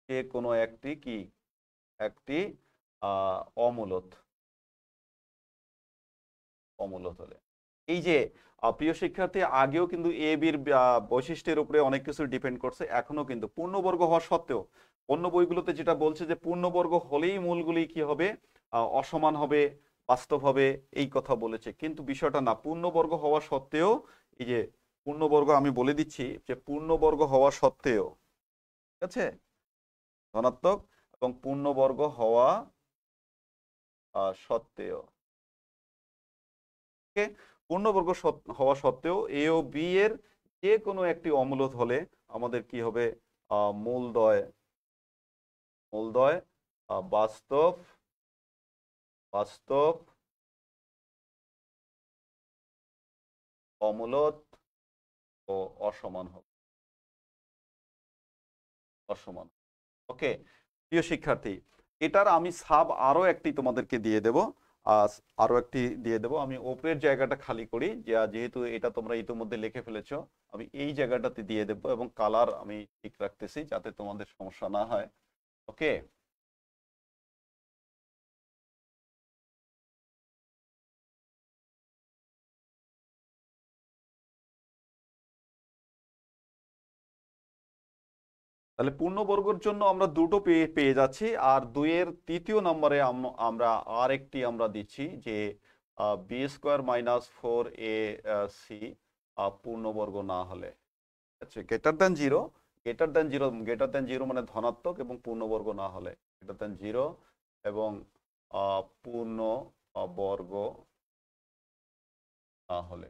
যে কোনো একটি কি, একটি অমূলদ, অমূলদ হলে। এই যে প্রিয় শিক্ষার্থী, আগেও কিন্তু এ বির বৈশিষ্ট্যের উপরে অনেক কিছু ডিপেন্ড করছে, এখনো কিন্তু পূর্ণবর্গ হওয়া সত্ত্বেও অন্য বইগুলোতে যেটা বলছে যে পূর্ণবর্গ হলেই মূলগুলি কি হবে, অসমান হবে, বাস্তব হবে, এই কথা বলেছে। কিন্তু বিষয়টা না, পূর্ণবর্গ হওয়া সত্ত্বেও, এই যে পূর্ণবর্গ আমি বলে দিচ্ছি যে পূর্ণবর্গ হওয়া সত্ত্বেও, ঠিক আছে, ধনাত্মক এবং পূর্ণবর্গ হওয়া সত্ত্বেও, পূর্ণবর্গ হওয়া সত্ত্বেও এ ও বি এর যে কোনো একটি অমূলদ হলে আমাদের কি হবে? মূলদ্বয়, মূলদ্বয় বাস্তব, বাস্তব, অমূলদ ও অসমান হবে, অসমান। ওকে, প্রিয় শিক্ষার্থী, এটার আমি সাব আরো একটি তোমাদেরকে দিয়ে দেব, আরো একটি দিয়ে দেব। আমি ওপরের জায়গাটা খালি করি, যেহেতু এটা তোমরা ইতিমধ্যে লিখে ফেলেছো, আমি এই জায়গাটাতে দিয়ে দেব এবং কালার আমি ঠিক রাখতেছি যাতে তোমাদের সমস্যা না হয়। ওকে, তাহলে পূর্ণবর্গের জন্য আমরা দুটো পেয়ে যাচ্ছি, আর 2-এর তৃতীয় নম্বরে আমরা আর একটি আমরা দিচ্ছি যে বি স্কোয়ার মাইনাস 4ac পূর্ণবর্গ না হলে, আচ্ছা, greater than 0, greater than 0, greater than 0 মানে ধনাত্মক এবং পূর্ণবর্গ না হলে, গ্রেটার দেন 0 এবং পূর্ণ বর্গ না হলে,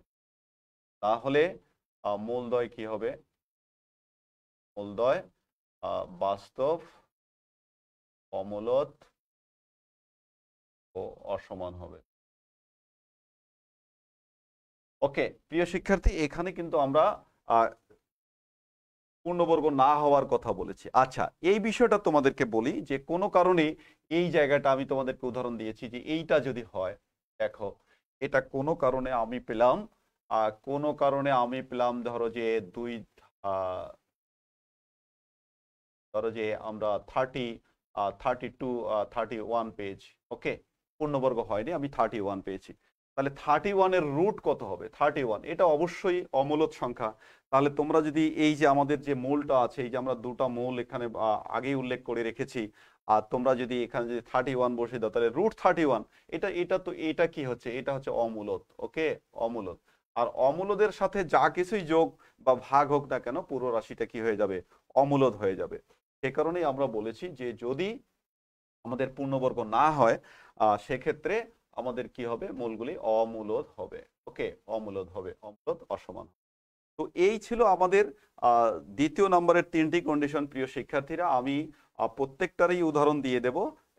তাহলে মূলদ্বয় কি হবে? মূলদ্বয় বাস্তব, অমূলদ ও অসমান হবে। ওকে প্রিয় শিক্ষার্থী, এখানে কিন্তু আমরা আহ, পূর্ণবর্গ না হওয়ার কথা বলেছি। আচ্ছা, এই বিষয়টা তোমাদেরকে বলি যে কোনো কারণে এই জায়গাটা আমি তোমাদেরকে উদাহরণ দিয়েছি যে এইটা যদি হয়, দেখো এটা কোনো কারণে আমি পেলাম, কোনো কারণে আমি পেলাম ধরো যে দুই, আহ, ধরো যে আমরা 32 31 পেয়েছি। ওকে, পূর্ণবর্গ হয়নি, আমি 31 পেয়েছি। তাহলে 31-এর রুট কত হবে? 31 এটা অবশ্যই অমূলদ সংখ্যা। তাহলে তোমরা যদি এই যে আমাদের যে মূলটা আছে, এই যে আমরা দুটা মূল এখানে আগেই উল্লেখ করে রেখেছি, আর তোমরা যদি এখানে যদি 31 বসে দাও তাহলে √31, এটা এটা তো এটা কি হচ্ছে? এটা হচ্ছে অমূলদ। ওকে, অমূলদ। আর অমূলদের সাথে যা কিছুই যোগ বা ভাগ হোক না কেন, পুরো রাশিটা কি হয়ে যাবে? অমূলদ হয়ে যাবে। সে কারণেই আমরা বলেছি যে যদি আমাদের পূর্ণবর্গ না হয়, সেক্ষেত্রে আমাদের কি হবে? মূলগুলি অমূলদ হবে। ওকে, অমূলদ হবে, অমূলদ অসমান। তো এই ছিল আমাদের দ্বিতীয় নম্বরের 3টি কন্ডিশন। প্রিয় শিক্ষার্থীরা, আমি প্রত্যেকটারই উদাহরণ দিয়ে দেব।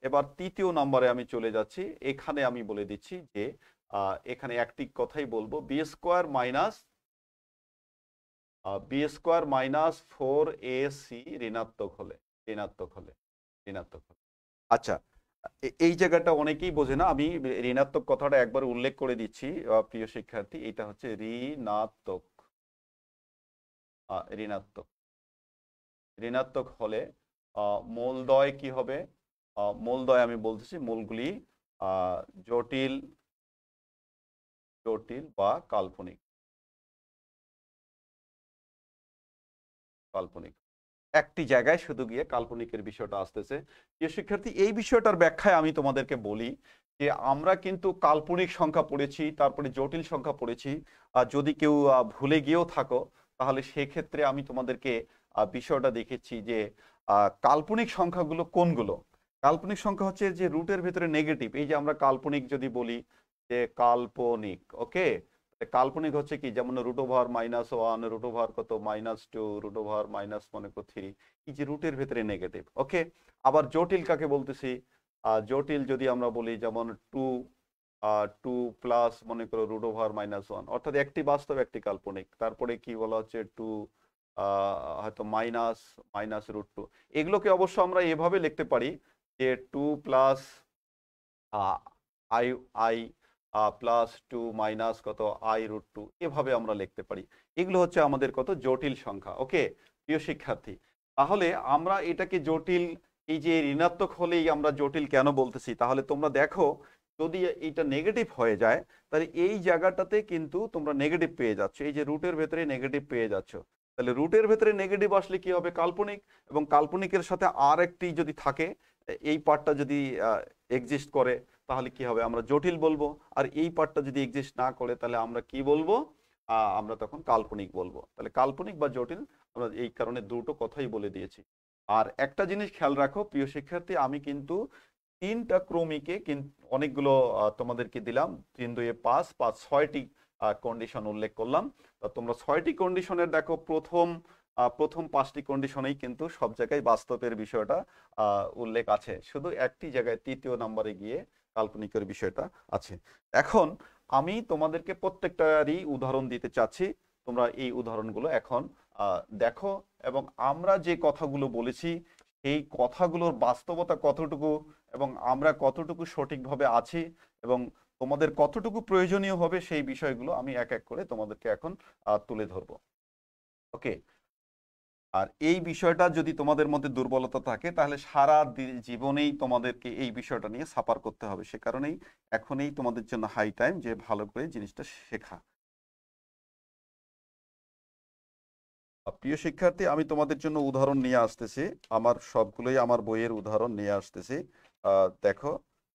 এবার তৃতীয় নম্বরে আমি চলে যাচ্ছি। এখানে আমি বলে দিচ্ছি যে এখানে একটি কথাই বলবো, b² - 4ac ঋণাত্মক হলে, ঋণাত্মক হলে, ঋণাত্মক হলে। আচ্ছা, এই জায়গাটা অনেকেই বোঝে না, আমি ঋণাত্মক কথাটা একবার উল্লেখ করে দিচ্ছি। প্রিয় শিক্ষার্থী, এটা হচ্ছে ঋণাত্মক, ঋণাত্মক, ঋণাত্মক হলে মূলদ্বয় কি হবে? মূলদ্বয় আমি বলতেছি, মূলগুলি জটিল, জটিল বা কাল্পনিক, কাল্পনিক। একটি জায়গায় শুধু গিয়ে কাল্পনিকের বিষয়টা আসতেছে। প্রিয় শিক্ষার্থী, এই বিষয়টার ব্যাখ্যায় আমি তোমাদেরকে বলি যে আমরা কিন্তু কাল্পনিক সংখ্যা পড়েছি, তারপরে জটিল সংখ্যা পড়েছি। যদি কেউ ভুলে গিয়েও থাকো, তাহলে সেক্ষেত্রে আমি তোমাদেরকে বিষয়টা দেখেছি যে কাল্পনিক সংখ্যাগুলো কোনগুলো। কাল্পনিক সংখ্যা হচ্ছে যে রুটের ভেতরে নেগেটিভ। এই যে আমরা কাল্পনিক যদি বলি যে কাল্পনিক, ওকে, কাল্পনিক হচ্ছে কি, যেমন √(-1), √কত -2, √, মনে করো 3, এই যে রুটের ভেতরে নেগেটিভ। ওকে, আবার জটিল কাকে বলতেছি? জটিল যদি আমরা বলি যেমন 2 প্লাস মনে করো √(-1), অর্থাৎ একটি বাস্তব একটি কাল্পনিক। তারপরে কি বলা হচ্ছে 2 হয়তো -√2। এগুলোকে অবশ্য আমরা এভাবে লিখতে পারি যে 2 প্লাস আই আই +2 মাইনাস কত i√2, এভাবে আমরা লিখতে পারি। এগুলো হচ্ছে আমাদের কত জটিল সংখ্যা। ওকে প্রিয় শিক্ষার্থী, তাহলে আমরা এটাকে জটিল, এই যে ঋণাত্মক হলেই আমরা জটিল কেন বলতেছি? তাহলে তোমরা দেখো, যদি এটা নেগেটিভ হয়ে যায়, তাহলে এই জায়গাটাতে কিন্তু তোমরা নেগেটিভ পেয়ে যাচ্ছ, এই যে রুটের ভেতরে নেগেটিভ পেয়ে যাচ্ছ। তাহলে রুটের ভেতরে নেগেটিভ আসলে কি হবে? কাল্পনিক। এবং কাল্পনিকের সাথে আর একটি যদি থাকে, এই পার্টটা যদি এক্সিস্ট করে, তাহলে কি হবে? আমরা জটিল বলবো। আর এই পার্টটা যদি এক্সিস্ট না করে, তাহলে আমরা কি বলবো? আমরা তখন কাল্পনিক বলবো। তাহলে কাল্পনিক বা জটিল, আমরা এই কারণে দুটো কথাই বলে দিয়েছি। আর একটা জিনিস খেয়াল রাখো প্রিয় শিক্ষার্থী, আমি কিন্তু 3টা ক্রমিকে অনেকগুলো তোমাদেরকে দিলাম, 3×2=5, 6টি কন্ডিশন উল্লেখ করলাম। তা তোমরা 6টি কন্ডিশনের দেখো, প্রথম 5টি কন্ডিশনেই কিন্তু সব জায়গায় বাস্তবের বিষয়টা উল্লেখ আছে, শুধু একটি জায়গায় 3য় নম্বরে গিয়ে কাল্পনিকের বিষয়টা আছে। এখন আমি তোমাদেরকে প্রত্যেকটারই উদাহরণ দিতে চাচ্ছি। তোমরা এই উদাহরণগুলো এখন দেখো, এবং আমরা যে কথাগুলো বলেছি এই কথাগুলোর বাস্তবতা কতটুকু, এবং আমরা কতটুকু সঠিকভাবে আছি, এবং তোমাদের কতটুকু প্রয়োজনীয় হবে, সেই বিষয়গুলো আমি এক এক করে তোমাদেরকে এখন তুলে ধরবো। ওকে, আর এই বিষয়টা যদি তোমাদের মধ্যে দুর্বলতা থাকে, তাহলে সারা জীবনেই তোমাদেরকে এই বিষয়টা নিয়ে সাফার করতে হবে। সে কারণেই এখনই তোমাদের জন্য হাই টাইম যে ভালো করে জিনিসটা শেখা। প্রিয় শিক্ষার্থী, আমি তোমাদের জন্য উদাহরণ নিয়ে আসতেছি। আমার সবগুলোই আমার বইয়ের উদাহরণ নিয়ে আসতেছি। দেখো,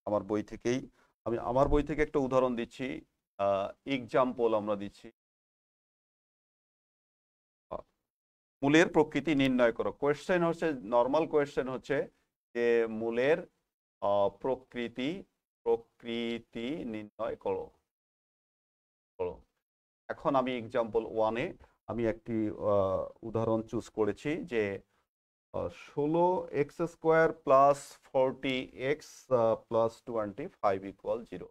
আমার বই থেকেই, আমি আমার বই থেকে একটা উদাহরণ দিচ্ছি, এক্সাম্পল আমরা দিচ্ছি। মূলের প্রকৃতি নির্ণয় করো। কোয়েশ্চেন হচ্ছে, নর্মাল কোয়েশ্চেন হচ্ছে যে মূলের প্রকৃতি, প্রকৃতি নির্ণয় করো, করো। এখন আমি এক্সাম্পল 1-এ আমি একটি উদাহরণ চুজ করেছি যে 16x² + 40x + 25 = 0।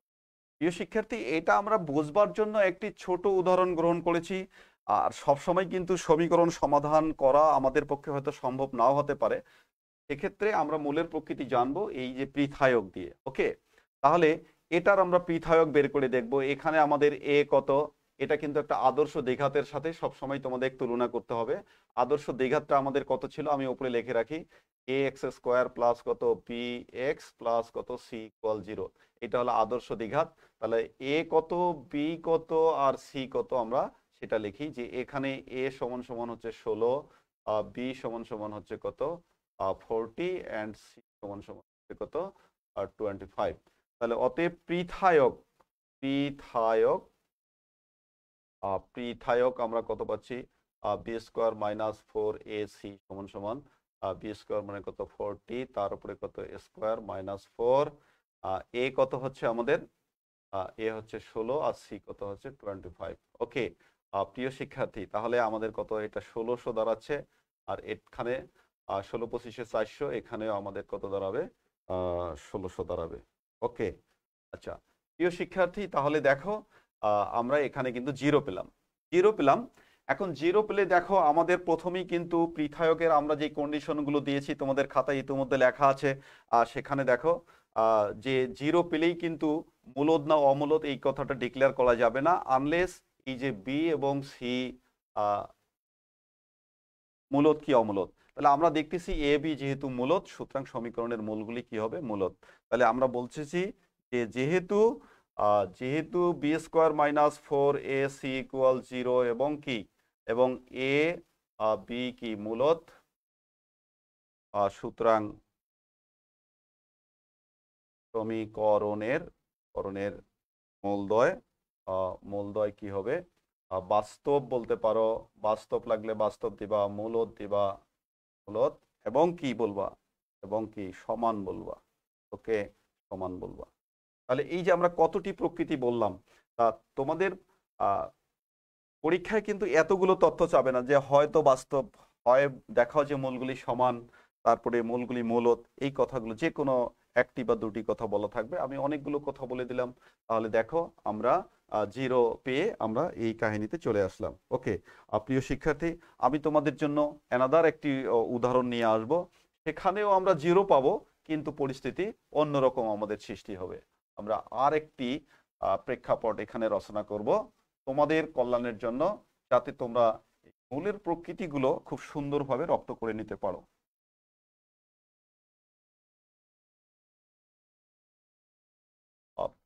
প্রিয় শিক্ষার্থী, এটা আমরা বুঝবার জন্য একটি ছোট উদাহরণ গ্রহণ করেছি। আর সবসময় কিন্তু সমীকরণ সমাধান করা আমাদের পক্ষে হয়তো সম্ভব নাও হতে পারে। সেক্ষেত্রে আমরা মূলের প্রকৃতি জানবো এই যে পৃথায়ক দিয়ে। ওকে, তাহলে এটার আমরা পৃথায়ক বের করে দেখব। এখানে আমাদের এ কত, এটা কিন্তু একটা আদর্শ দ্বিঘাতের সাথে সবসময় তোমাদের তুলনা করতে হবে। আদর্শ দ্বিঘাতটা আমাদের কত ছিল আমি উপরে লিখে রাখি, এ এক্স স্কোয়ার প্লাস কত বি এক্স প্লাস কত সি ইকুয়াল 0। এটা হলো আদর্শ দ্বিঘাত। তাহলে এ কত, বি কত আর সি কত আমরা সেটা লিখি, যে এখানে এ সমান সমান হচ্ছে 16, বি সমান সমান হচ্ছে কত 40, অ্যান্ড সি সমান সমান হচ্ছে কত 25। তাহলে অতএব পৃথায়ক পৃথায়ক পৃথায়ক আমরা কত পাচ্ছি, বি স্কোয়ার মাইনাস 4ac সমান সমান বি স্কোয়ার মানে কত 40, তার উপরে কত স্কোয়ার মাইনাস 4। এ কত হচ্ছে আমাদের, এ হচ্ছে 16 আর সি কত হচ্ছে 25। ওকে প্রিয় শিক্ষার্থী, তাহলে আমাদের কত, এটা 1600 দাঁড়াচ্ছে। আর এখানে 16 25 400, এখানেও আমাদের কত দাঁড়াবে 1600 দাঁড়াবে। ওকে আচ্ছা প্রিয় শিক্ষার্থী, তাহলে দেখো আমরা এখানে কিন্তু 0 পেলাম, 0 পেলাম। এখন 0 পেলে দেখো আমাদের প্রথমেই কিন্তু পৃথায়কের আমরা যে কন্ডিশনগুলো দিয়েছি তোমাদের খাতায় ইতিমধ্যে লেখা আছে। সেখানে দেখো যে 0 পেলেই কিন্তু মূলদ না অমূলদ এই কথাটা ডিক্লেয়ার করা যাবে না, আনলেস এই যে বি এবং সি মূলদ কি অমূলদ। তাহলে আমরা দেখতেছি এ বি যেহেতু মূলদ, সুতরাং সমীকরণের মূলগুলি কি হবে, মূলদ। তাহলে আমরা বলতেছি যে যেহেতু B square minus 4ac equal 0 এবং কি এবং এ বি কি মূলদ, সুতরাং সমীকরণের করণের মূলদ্বয় কি হবে, বাস্তব বলতে পারো, বাস্তব লাগলে বাস্তব দিবা, মূলদ দিবা মূলদ, এবং কি বলবা, এবং কি সমান বলবা। ওকে সমান বলবা। তাহলে এই যে আমরা কতটি প্রকৃতি বললাম, তা তোমাদের পরীক্ষায় কিন্তু এতগুলো তথ্য চাবে না যে হয়তো বাস্তব, হয় দেখাও যে মূলগুলি সমান, তারপরে মূলগুলি মূলদ, এই কথাগুলো যে কোনো একটি বা দুটি কথা বলা থাকবে। আমি অনেকগুলো কথা বলে দিলাম। তাহলে দেখো আমরা 0 পেয়ে আমরা এই কাহিনীতে চলে আসলাম। ওকে প্রিয় শিক্ষার্থী, আমি তোমাদের জন্য অ্যানাদার একটি উদাহরণ নিয়ে আসব। সেখানেও আমরা 0 পাবো, কিন্তু পরিস্থিতি অন্যরকম আমাদের সৃষ্টি হবে। আমরা আর একটি প্রেক্ষাপট এখানে রচনা করব তোমাদের কল্যাণের জন্য, যাতে তোমরা মূলের প্রকৃতিগুলো খুব সুন্দরভাবে রপ্ত করে নিতে পারো।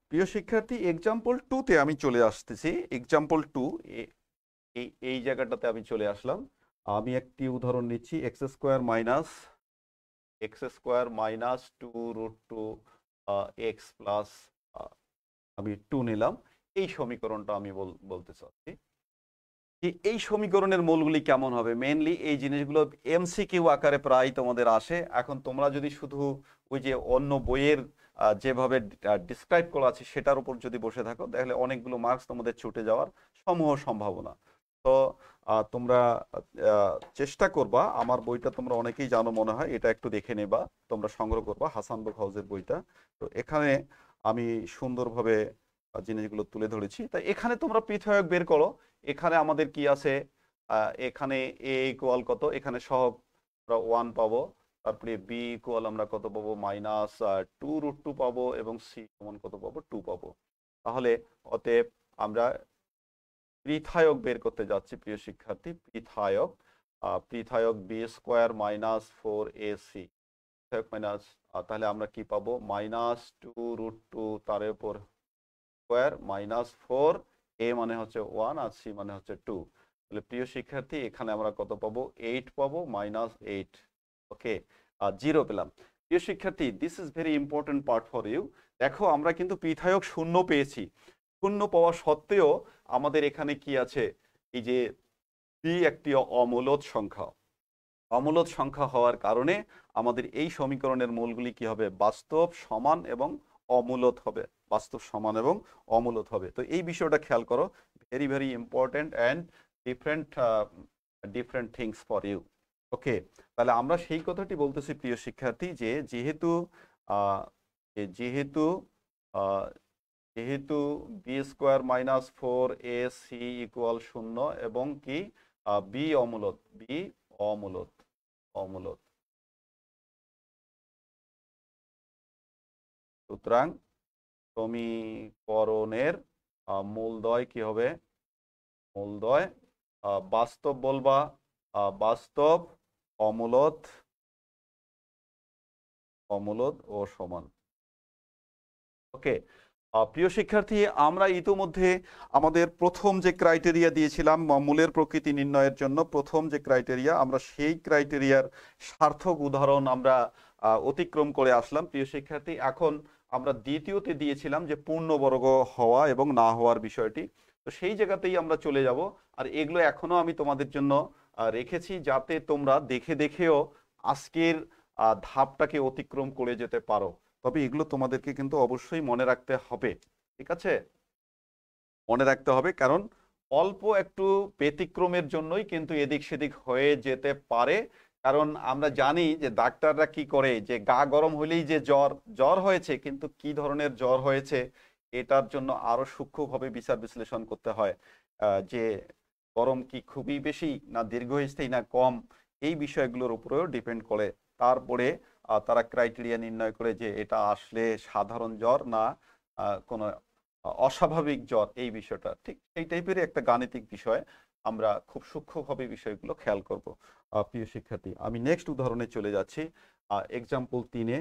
প্রিয় শিক্ষার্থী, এক্সাম্পল 2-তে আমি চলে আসতেছি। এক্সাম্পল 2 এই এই জায়গাটাতে আমি চলে আসলাম। আমি একটি উদাহরণ নিচ্ছি, x² - 2√2 x প্লাস আমি 2 নিলাম। এই সমীকরণটা আমি বলতে চাচ্ছি যে এই সমীকরণের মূলগুলি কেমন হবে। মেইনলি এই জিনিসগুলো এমসিকিউ আকারে প্রায় তোমাদের আসে। এখন তোমরা যদি শুধু ওই যে অন্য বইয়ের যেভাবে ডিসক্রাইব করা আছে সেটার উপর যদি বসে থাকো, তাহলে অনেকগুলো মার্কস তোমাদের ছুটে যাওয়ার সমূহ সম্ভাবনা। তো তোমরা চেষ্টা করবা, আমার বইটা তোমরা অনেকেই জানো মনে হয়, এটা একটু দেখে নেবা, তোমরা সংগ্রহ করবা হাসানবুক হাউজের বইটা। তো এখানে আমি সুন্দরভাবে জিনিসগুলো তুলে ধরেছি। তাই এখানে তোমরা পৃথক বের করো। এখানে আমাদের কি আছে, এখানে এ ইকুয়াল কত, এখানে সহগ আমরা 1 পাবো, তারপরে বি ইকুয়াল আমরা কত পাবো -2√2 পাবো, এবং সি সমান কত পাবো 2 পাবো। তাহলে অতএব আমরা পৃথায়ক বের করতে যাচ্ছি প্রিয় শিক্ষার্থী। পৃথায়ক b² - 4ac মাইনাস, তাহলে আমরা কি পাবো -2√2 তার উপর স্কোয়ার -4, এ মানে হচ্ছে 1 আর সি মানে হচ্ছে 2। তাহলে প্রিয় শিক্ষার্থী, এখানে আমরা কত পাবো 8 পাবো, -8। ওকে 0 পেলাম। প্রিয় শিক্ষার্থী, this is very important part for you. দেখো আমরা কিন্তু পৃথায়ক 0 পেয়েছি। 0 পাওয়া সত্ত্বেও আমাদের এখানে কি আছে, এই যে বি একটি অমূলদ সংখ্যা। অমূলদ সংখ্যা হওয়ার কারণে আমাদের এই সমীকরণের মূলগুলি কি হবে, বাস্তব, সমান এবং অমূলদ হবে। বাস্তব, সমান এবং অমূলদ হবে। তো এই বিষয়টা খেয়াল করো, very very important and different things for you. Okay, তাহলে আমরা সেই কথাটি বলতেছি প্রিয় শিক্ষার্থী, যে যেহেতু যেহেতু B square minus 4ac equal 0 এবং কি বি অমূলত, বি অমূলত, অমূলত। সুতরাং সমীকরণের মূলদ্বয় কি হবে? মূলদ্বয় বাস্তব বলবা, বাস্তব, অমূলত, অমূলত ও সমান। ওকে, প্রিয় শিক্ষার্থী, আমরা ইতোমধ্যে আমাদের প্রথম যে ক্রাইটেরিয়া দিয়েছিলাম মূলের প্রকৃতি নির্ণয়ের জন্য, প্রথম যে ক্রাইটেরিয়া, আমরা সেই ক্রাইটেরিয়ার সার্থক উদাহরণ আমরা অতিক্রম করে আসলাম। প্রিয় শিক্ষার্থী, এখন আমরা দ্বিতীয়তে দিয়েছিলাম যে পূর্ণবর্গ হওয়া এবং না হওয়ার বিষয়টি, তো সেই জায়গাতেই আমরা চলে যাব। আর এগুলো এখনো আমি তোমাদের জন্য রেখেছি যাতে তোমরা দেখে দেখেও আজকের ধাপটাকে অতিক্রম করে যেতে পারো। তবে এগুলো তোমাদেরকে কিন্তু অবশ্যই মনে রাখতে হবে, ঠিক আছে? মনে রাখতে হবে, কারণ অল্প একটু ব্যতিক্রমের জন্যই কিন্তু এদিক সেদিক হয়ে যেতে পারে। কারণ আমরা জানি যে ডাক্তাররা কি করে, যে গা গরম হলেই যে জ্বর, জ্বর হয়েছে কিন্তু কি ধরনের জ্বর হয়েছে এটার জন্য আরো সূক্ষ্মভাবে বিচার বিশ্লেষণ করতে হয়। যে গরম কি খুবই বেশি না দীর্ঘস্থায়ী না কম, এই বিষয়গুলোর উপরেও ডিপেন্ড করে। তারপরে তারা ক্রাইটেরিয়া নির্ণয় করে যে এটা আসলে সাধারণ জ্বর না কোনো অস্বাভাবিক জ্বর, এই বিষয়টা ঠিক এই টাইপের একটা গাণিতিক বিষয়। আমরা খুব সূক্ষ্মভাবে বিষয়গুলো খেয়াল করব। প্রিয় শিক্ষার্থী, আমি নেক্সট উদাহরণে চলে যাচ্ছি। এক্সাম্পল 3-এ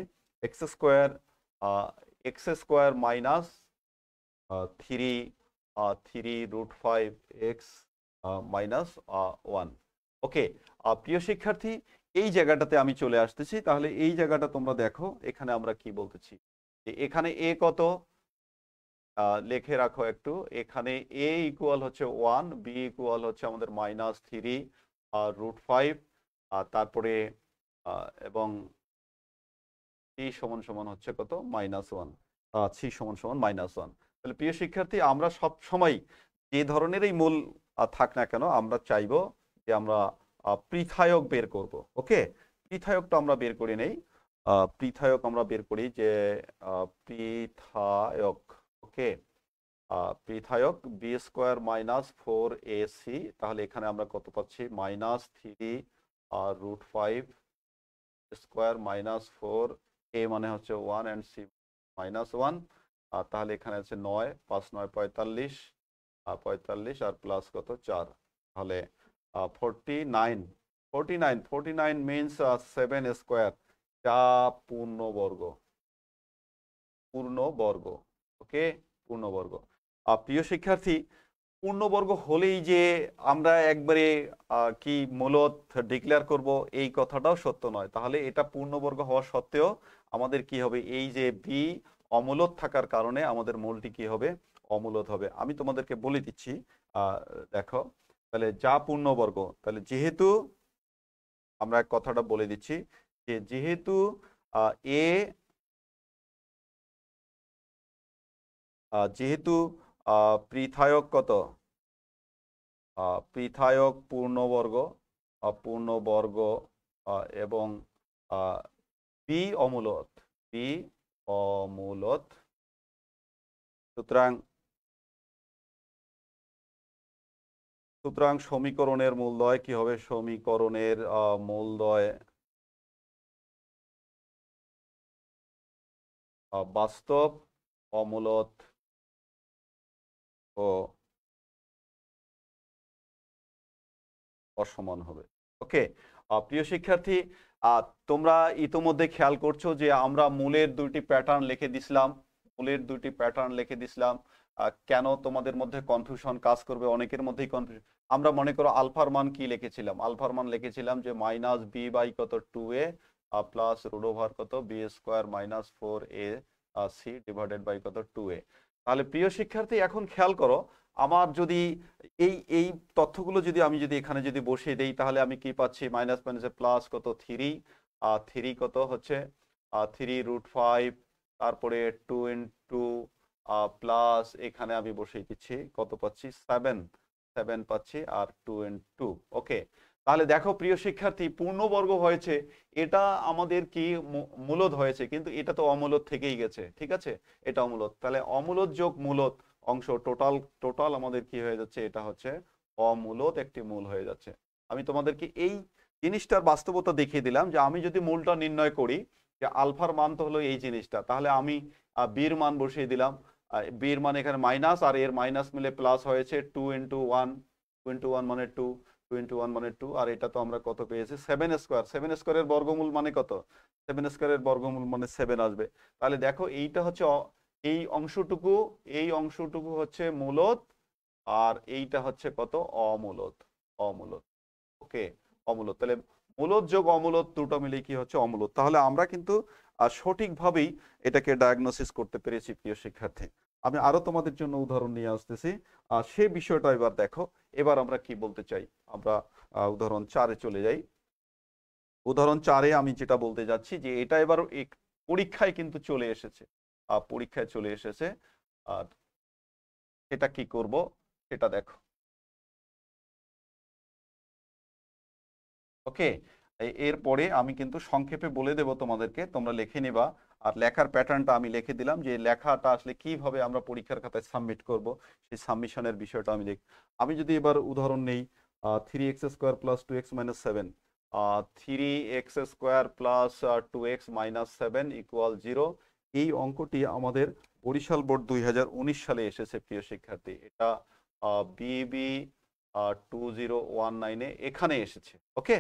x square minus 3√5x minus 1। Okay, প্রিয় শিক্ষার্থী, এই জায়গাটাতে আমি চলে আসতেছি। তাহলে এই জায়গাটা তোমরা দেখো, এখানে আমরা কি বলতেছি, যে এখানে এ কত লিখে রাখো একটু। এখানে এ ইকুয়াল হচ্ছে 1, বি ইকুয়াল হচ্ছে আমাদের -3√5, তারপরে এবং সি সমান সমান হচ্ছে কত, -1, সি সমান সমান -1। তাহলে প্রিয় শিক্ষার্থী, আমরা সব সময় যে ধরনেরই মূল থাক না কেন, আমরা চাইবো যে আমরা পৃথায়ক বের করব। ওকে, পৃথায়কটা আমরা বের করে নেই। পৃথায়ক আমরা বের করি যে পৃথায়ক, ওকে, পৃথায়ক বি স্কোয়ার মাইনাস 4ac। তাহলে এখানে আমরা কত পাচ্ছি, -3√5 স্কোয়ার মাইনাস 4, এ মানে হচ্ছে 1 অ্যান্ড সি -1। তাহলে এখানে আছে 9, 5 9 45, 45 আর প্লাস কত 4, তাহলে 49 মিনস 7 স্কোয়ার, যা পূর্ণবর্গ, পূর্ণবর্গ। ওকে, পূর্ণবর্গ। প্রিয় শিক্ষার্থী, পূর্ণবর্গ হলেই যে আমরা একবারে কি মূলত ডিক্লেয়ার করব এই কথাটাও সত্য নয়। তাহলে এটা পূর্ণবর্গ হওয়া সত্ত্বেও আমাদের কি হবে, এই যে বি অমূলত থাকার কারণে আমাদের মূলটি কি হবে, অমূলত হবে। আমি তোমাদেরকে বলে দিচ্ছি, দেখো, তাহলে যা পূর্ণবর্গ, তাহলে যেহেতু আমরা এক কথাটা বলে দিচ্ছি যে যেহেতু এ যেহেতু পৃথায়ক কত, পৃথায়ক পূর্ণবর্গ, পূর্ণবর্গ এবং বি অমূলত, বি অমূলত, সুতরাং সুতরাং সমীকরণের মূলদ্বয় কি হবে, সমীকরণের মূলদ্বয় বাস্তব, অমূলত ও অসমান হবে। ওকে, প্রিয় শিক্ষার্থী, তোমরা ইতোমধ্যে খেয়াল করছো যে আমরা মূলের দুইটি প্যাটার্ন লিখে দিছিলাম, মূলের দুইটি প্যাটার্ন লিখে দিছিলাম। কেন তোমাদের মধ্যে কনফিউশন কাজ করবে, অনেকের মধ্যেই কনফিউশন। আমরা মনে করো আলফার মান কি লিখেছিলাম, আলফার মান লিখেছিলাম যে -b/, কত 2a প্লাস √ওভার কত b square -4ac divided by কত 2a। তাহলে প্রিয় শিক্ষার্থী, এখন খেয়াল করো, আমার যদি এই এই তথ্যগুলো যদি আমি যদি এখানে যদি বসিয়ে দেই, তাহলে আমি কি পাচ্ছি, মাইনাস মাইনাসে প্লাস কত 3 কত হচ্ছে 3√5, তারপরে 2 প্লাস এখানে আমি বসিয়ে দিচ্ছি কত পাচ্ছি, 7 পাচ্ছি, আর 2 ওকে। তাহলে দেখো প্রিয় শিক্ষার্থী, পূর্ণবর্গ হয়েছে, এটা আমাদের কি মূলদ হয়েছে, কিন্তু এটা তো অমূলদ থেকেই গেছে, ঠিক আছে, এটা অমূলদ। তাহলে অমূলদ যোগ মূলদ অংশ টোটাল টোটাল আমাদের কি হয়ে যাচ্ছে, এটা হচ্ছে অমূলদ একটি মূল হয়ে যাচ্ছে। আমি তোমাদেরকে এই জিনিসটার বাস্তবতা দেখিয়ে দিলাম যে আমি যদি মূলটা নির্ণয় করি, যে আলফার মান তো হলো এই জিনিসটা, তাহলে আমি বির মান বসিয়ে দিলাম। বির মান এখানে মাইনাস, আর এর মাইনাস মিলে প্লাস হয়েছে 2 × 1, 2 × 1 মানে 2, 2 × 1 মানে 2, আর এটা তো আমরা কত পেয়েছি, 7 স্কোয়ার। 7 স্কোয়ারের বর্গমূল মানে কত, 7 স্কোয়ারের বর্গমূল মানে 7 আসবে। তাহলে দেখো এইটা হচ্ছে এই অংশটুকু, এই অংশটুকু হচ্ছে মূলদ, আর এইটা হচ্ছে কত, অমূলদ, অমূলদ। ওকে, অমূলদ। তাহলে মূলদ যোগ অমূলদ দুটো মিলে কি হচ্ছে, অমূলদ। তাহলে আমরা কিন্তু সঠিকভাবেই এটাকে ডায়াগনোসিস করতে পেরেছি প্রিয় শিক্ষার্থী। আমি আরো তোমাদের জন্য উদাহরণ নিয়ে আসতেছি, সে বিষয়টা এবার দেখো। এবার আমরা কি বলতে চাই, আমরা উদাহরণ 4-এ চলে যাই। উদাহরণ 4-এ আমি যেটা বলতে যাচ্ছি যে এটা এবার পরীক্ষায় কিন্তু চলে এসেছে, পরীক্ষায় চলে এসেছে। আর এটা কি করব সেটা দেখো। ওকে, এরপরে আমি কিন্তু সংক্ষেপে বলে দেব তোমাদেরকে, তোমরা লিখে নিবা। আর লেখার প্যাটার্নটা আমি লিখে দিলাম, যে লেখাটা আসলে কিভাবে আমরা পরীক্ষার খাতায় সাবমিট করব, সেই সাবমিশনের বিষয়টা আমি আমি যদি এবার উদাহরণ নেই, 3x² + 2x - 7, 3x² + 2x - 7 = 0। এই অঙ্কটি আমাদের বরিশাল বোর্ড 2019 সালে এসেছে প্রিয় শিক্ষার্থী। এটা বিবি 2019-এ এখানে এসেছে। ওকে,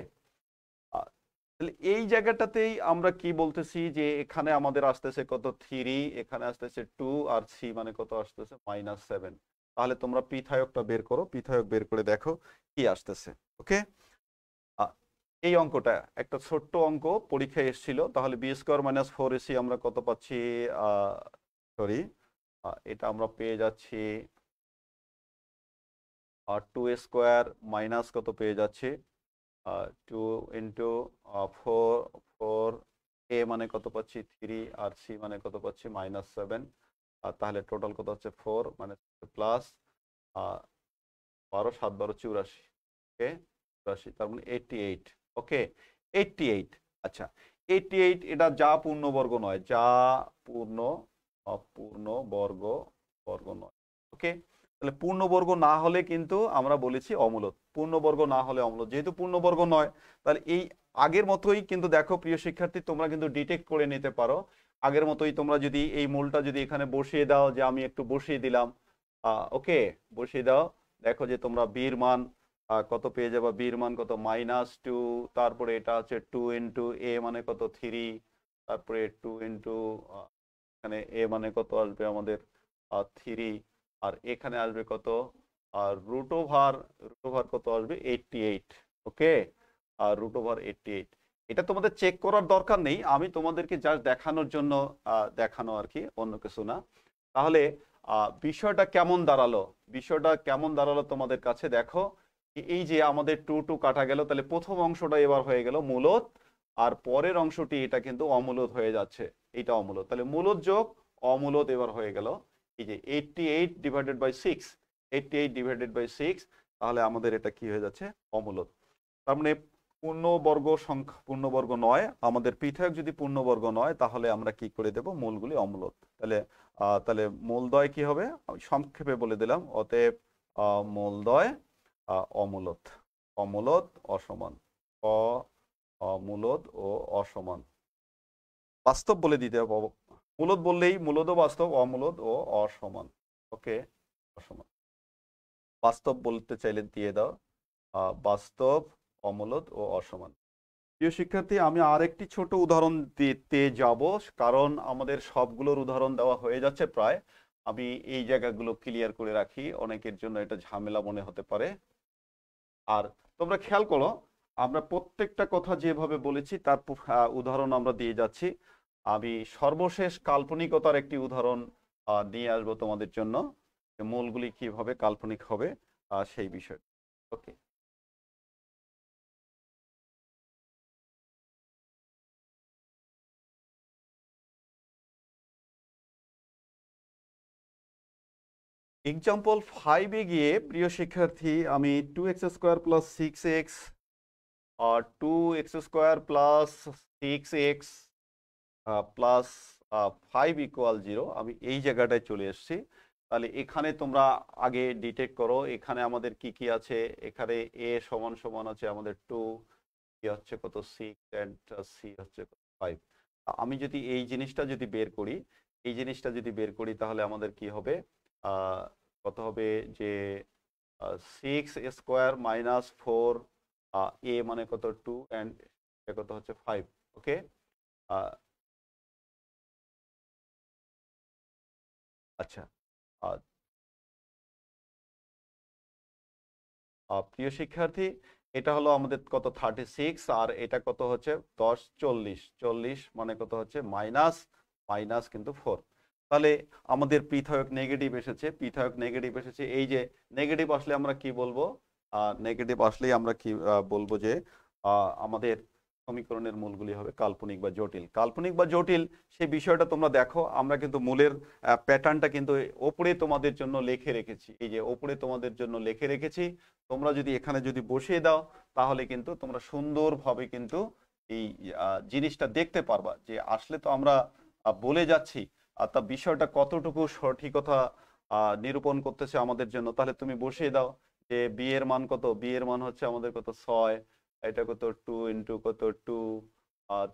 তাহলে এই জায়গাটাতেই আমরা কি বলতেছি, যে এখানে আমাদের আসতেছে কত, 3, এখানে আসতেছে 2, আর সি মানে কত আসতেছে, -7। তাহলে তোমরা পিথায়কটা বের করো, পিথায়ক বের করে দেখো কি আসতেছে। ওকে, এই অঙ্কটা একটা ছোট্ট অঙ্ক, পরীক্ষায় এসেছিল। তাহলে b² - 4ac আমরা কত পাচ্ছি, সরি, এটা আমরা পেয়ে যাচ্ছি 2² মাইনাস কত পেয়ে যাচ্ছি, 2 × 4, 4, এ মানে কত পাচ্ছি 3, আর সি মানে কত পাচ্ছি -7। আর তাহলে টোটাল কত হচ্ছে 4 মানে প্লাস 12, 7, 12, 84। ওকে, 84, তার মানে 88। ওকে, 88। আচ্ছা, 88 এটা যা পূর্ণবর্গ নয়, যা পূর্ণ পূর্ণবর্গ বর্গ নয়। ওকে, তাহলে পূর্ণবর্গ না হলে কিন্তু আমরা বলেছি অমূলদ, পূর্ণবর্গ না হলে অমূলদ। যেহেতু পূর্ণবর্গ নয়, তাহলে এই আগের মতোই কিন্তু দেখো প্রিয় শিক্ষার্থী, তোমরা কিন্তু ডিটেক্ট করে নিতে পারো। আগের মতোই তোমরা যদি এই মূলটা যদি এখানে বসিয়ে দাও, যে আমি একটু বসিয়ে দিলাম, ওকে, বসিয়ে দাও, দেখো যে তোমরা বির মান কত পেয়ে যাবে, বির মান কত, -2, তারপরে এটা হচ্ছে 2 × এ মানে কত 3, তারপরে 2 এখানে এ মানে কত আসবে আমাদের 3, আর এখানে আসবে কত, আর রুট ওভার কত আসবে 88। ওকে, আর √88। এটা তোমাদের চেক করার দরকার নেই, আমি তোমাদেরকে জাস্ট দেখানোর জন্য দেখানো আর কি, অন্য কিছু না। তাহলে বিষয়টা কেমন দাঁড়ালো, বিষয়টা কেমন দাঁড়ালো তোমাদের কাছে দেখো। এই যে আমাদের 2 2 কাটা গেল, তাহলে প্রথম অংশটা এবার হয়ে গেল মূলদ, আর পরের অংশটি এটা কিন্তু অমূলদ হয়ে যাচ্ছে, এটা অমূলদ। তাহলে মূলদ যোগ অমূলদ এবার হয়ে গেল এই যে 88/6, 88/6। তাহলে আমাদের এটা কি হয়ে যাচ্ছে, অমূলদ। তার মানে পূর্ণবর্গ সংখ্যা, পূর্ণবর্গ নয়, আমাদের পৃথক যদি পূর্ণবর্গ নয়, তাহলে আমরা কি করে দেব, মূলগুলি অমূলদ। তাহলে তাহলে মূলদ্বয় কি হবে, আমি সংক্ষেপে বলে দিলাম। অতএব মূলদ্বয় অমূলদ, অমূলদ অসমান, অমূলদ ও অসমান। বাস্তব বলে দিতে হবে, মূলদ বললেই মূলদও বাস্তব, অমূলদ ও অসমান। ওকে, অসমান। বাস্তব বলতে চাইলে দিয়ে দাও, বাস্তব, অমূলদ ও অসমান। প্রিয় শিক্ষার্থী, আমি আরেকটি ছোট উদাহরণ দিতে যাব, কারণ আমাদের সবগুলোর উদাহরণ দেওয়া হয়ে যাচ্ছে প্রায়। আমি এই জায়গাগুলো ক্লিয়ার করে রাখি, অনেকের জন্য এটা ঝামেলা মনে হতে পারে। আর তোমরা খেয়াল করো, আমরা প্রত্যেকটা কথা যেভাবে বলেছি তার উদাহরণ আমরা দিয়ে যাচ্ছি। আমি সর্বশেষ কাল্পনিকতার একটি উদাহরণ নিয়ে আসবো তোমাদের জন্য, মূলগুলি কিভাবে কাল্পনিক হবে সেই বিষয়। ওকে, এক্সাম্পল 5-এ গিয়ে প্রিয় শিক্ষার্থী, আমি 2x² + 6x 2x² plus 6x plus 5 equal 0, আমি এই জায়গাটায় চলে এসেছি। তাহলে এখানে তোমরা আগে ডিটেক্ট করো এখানে আমাদের কি কি আছে। এখানে a সমান সমান আছে আমাদের 2, b হচ্ছে কত 6 and c হচ্ছে 5। আমি যদি এই জিনিসটা যদি বের করি, এই জিনিসটা যদি বের করি তাহলে আমাদের কি হবে, কত হবে যে 6² মাইনাস 4, a মানে কত 2 and কত হচ্ছে 5। ওকে, আচ্ছা, প্রিয় শিক্ষার্থী, এটা হলো আমাদের কত 36, আর এটা কত হচ্ছে 10, 40, 40 মানে কত হচ্ছে মাইনাস মাইনাস কিন্তু 4। তাহলে আমাদের পৃথক নেগেটিভ এসেছে, পৃথক নেগেটিভ এসেছে। এই যে নেগেটিভ আসলে আমরা কি বলবো, নেগেটিভ আসলেই আমরা কি বলবো যে আমাদের সমীকরণের মূলগুলি হবে কাল্পনিক বা জটিল। কাল্পনিক বা জটিল সেই বিষয়টা তোমরা দেখো, আমরা কিন্তু মূলের প্যাটার্নটা কিন্তু ওপরে তোমাদের জন্য লিখে রেখেছি। এই যে ওপরে তোমাদের জন্য লিখে রেখেছি, তোমরা যদি এখানে যদি বসিয়ে দাও তাহলে কিন্তু তোমরা সুন্দরভাবে কিন্তু এই জিনিসটা দেখতে পারবা যে আসলে তো আমরা বলে যাচ্ছি তা বিষয়টা কতটুকু সঠিকতা নিরূপণ করতেছে আমাদের জন্য। তাহলে তুমি বসিয়ে দাও যে বি এর মান কত, বি এর মান হচ্ছে আমাদের কত 6, এটা কত 2 ইন্টু কত 2,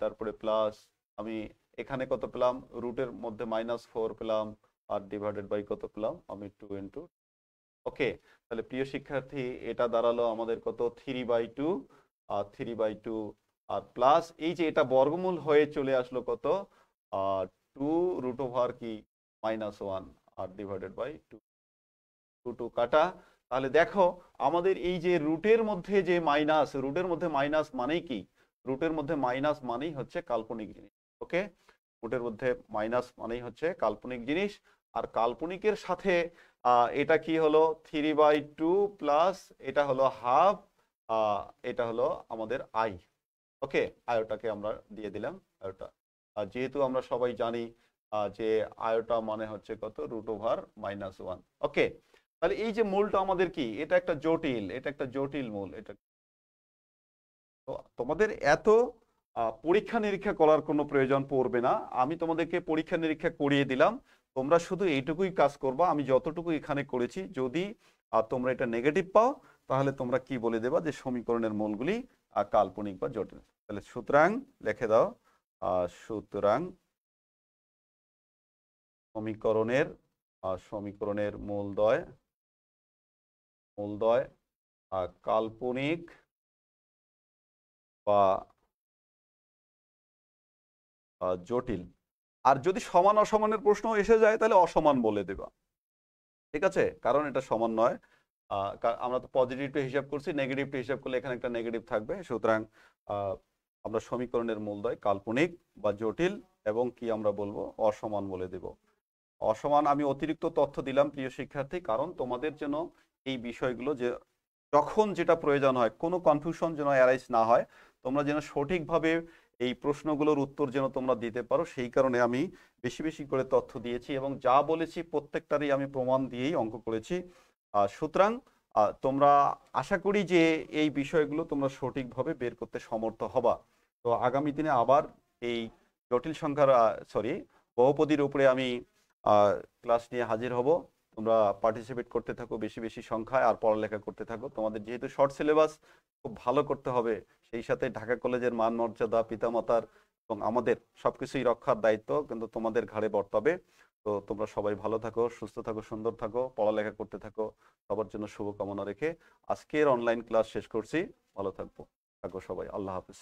তারপরে প্লাস আমি এখানে কত পেলাম, রুটের মধ্যে -4 পেলাম, আর ডিভাইডেড বাই কত পেলাম আমি 2 ইন্টু। ওকে, তাহলে প্রিয় শিক্ষার্থী এটা দাঁড়ালো আমাদের কত 3/2, আর 3/2 আর প্লাস এই যে এটা বর্গমূল হয়ে চলে আসলো কত 2 রুট ওভার কি -1 আর ডিভাইডেড বাই 2, 2 কাটা। তাহলে দেখো আমাদের এই যে রুটের মধ্যে যে মাইনাস, রুটের মধ্যে মাইনাস মানেই কি, রুটের মধ্যে মাইনাস মানেই হচ্ছে কাল্পনিক জিনিস। ওকে, রুটের মধ্যে মাইনাস মানেই হচ্ছে কাল্পনিক জিনিস। আর কাল্পনিকের সাথে এটা কি হলো 3/2 প্লাস এটা হলো হাফ, এটা হলো আমাদের আই। ওকে, আয়োটাকে আমরা দিয়ে দিলাম আয়োটা। যেহেতু আমরা সবাই জানি যে আয়োটা মানে হচ্ছে কত রুট ওভার -1। ওকে, তাহলে এই যে মূলটা আমাদের কি, এটা একটা জটিল, এটা একটা জটিল মূল। এটা তো তোমাদের এত পরীক্ষা নিরীক্ষা করার কোনো প্রয়োজন পড়বে না, আমি তোমাদেরকে পরীক্ষা নিরীক্ষা করিয়ে দিলাম। তোমরা শুধু এইটুকুই কাজ করবা, আমি যতটুকু এখানে করেছি। যদি তোমরা এটা নেগেটিভ পাও তাহলে তোমরা কি বলে দেবা যে সমীকরণের মূলগুলি কাল্পনিক বা জটিল। তাহলে সুতরাং লিখে দাও, সুতরাং সমীকরণের সমীকরণের মূলদ্বয় কাল্পনিক বা জটিল। আর যদি সমান অসমানের প্রশ্ন এসে যায় তাহলে অসমান বলে দেবা, ঠিক আছে? কারণ এটা সমান নয়। আমরা তো পজিটিভটা হিসাব করছি, নেগেটিভটা হিসাব করলে এখানে একটা নেগেটিভ থাকবে। সুতরাং আমরা সমীকরণের মূলদ্বয় কাল্পনিক বা জটিল এবং কি আমরা বলবো অসমান বলে দেব। অসমান আমি অতিরিক্ত তথ্য দিলাম প্রিয় শিক্ষার্থী, কারণ তোমাদের জন্য এই বিষয়গুলো যে যখন যেটা প্রয়োজন হয় কোনো কনফিউশন যেন অ্যারাইজ না হয়, তোমরা যেন সঠিকভাবে এই প্রশ্নগুলোর উত্তর যেন তোমরা দিতে পারো, সেই কারণে আমি বেশি বেশি করে তথ্য দিয়েছি এবং যা বলেছি প্রত্যেকটারই আমি প্রমাণ দিয়েই অঙ্ক করেছি। সুতরাং তোমরা আশা করি যে এই বিষয়গুলো তোমরা সঠিকভাবে বের করতে সমর্থ হবা। তো আগামী দিনে আবার এই জটিল সংখ্যার বহুপদীর উপরে আমি ক্লাস নিয়ে হাজির হব। তোমরা পার্টিসিপেট করতে থাকো বেশি বেশি সংখ্যায় আর পড়ালেখা করতে থাকো। তোমাদের যেহেতু শর্ট সিলেবাস খুব ভালো করতে হবে, সেই সাথে ঢাকা কলেজের মান মর্যাদা পিতামাতার এবং আমাদের সবকিছুই রক্ষার দায়িত্ব কিন্তু তোমাদের ঘাড়ে বর্তাবে। তো তোমরা সবাই ভালো থাকো, সুস্থ থাকো, সুন্দর থাকো, পড়ালেখা করতে থাকো। সবার জন্য শুভকামনা রেখে আজকের অনলাইন ক্লাস শেষ করছি। ভালো থাকো সবাই, আল্লাহ হাফিজ।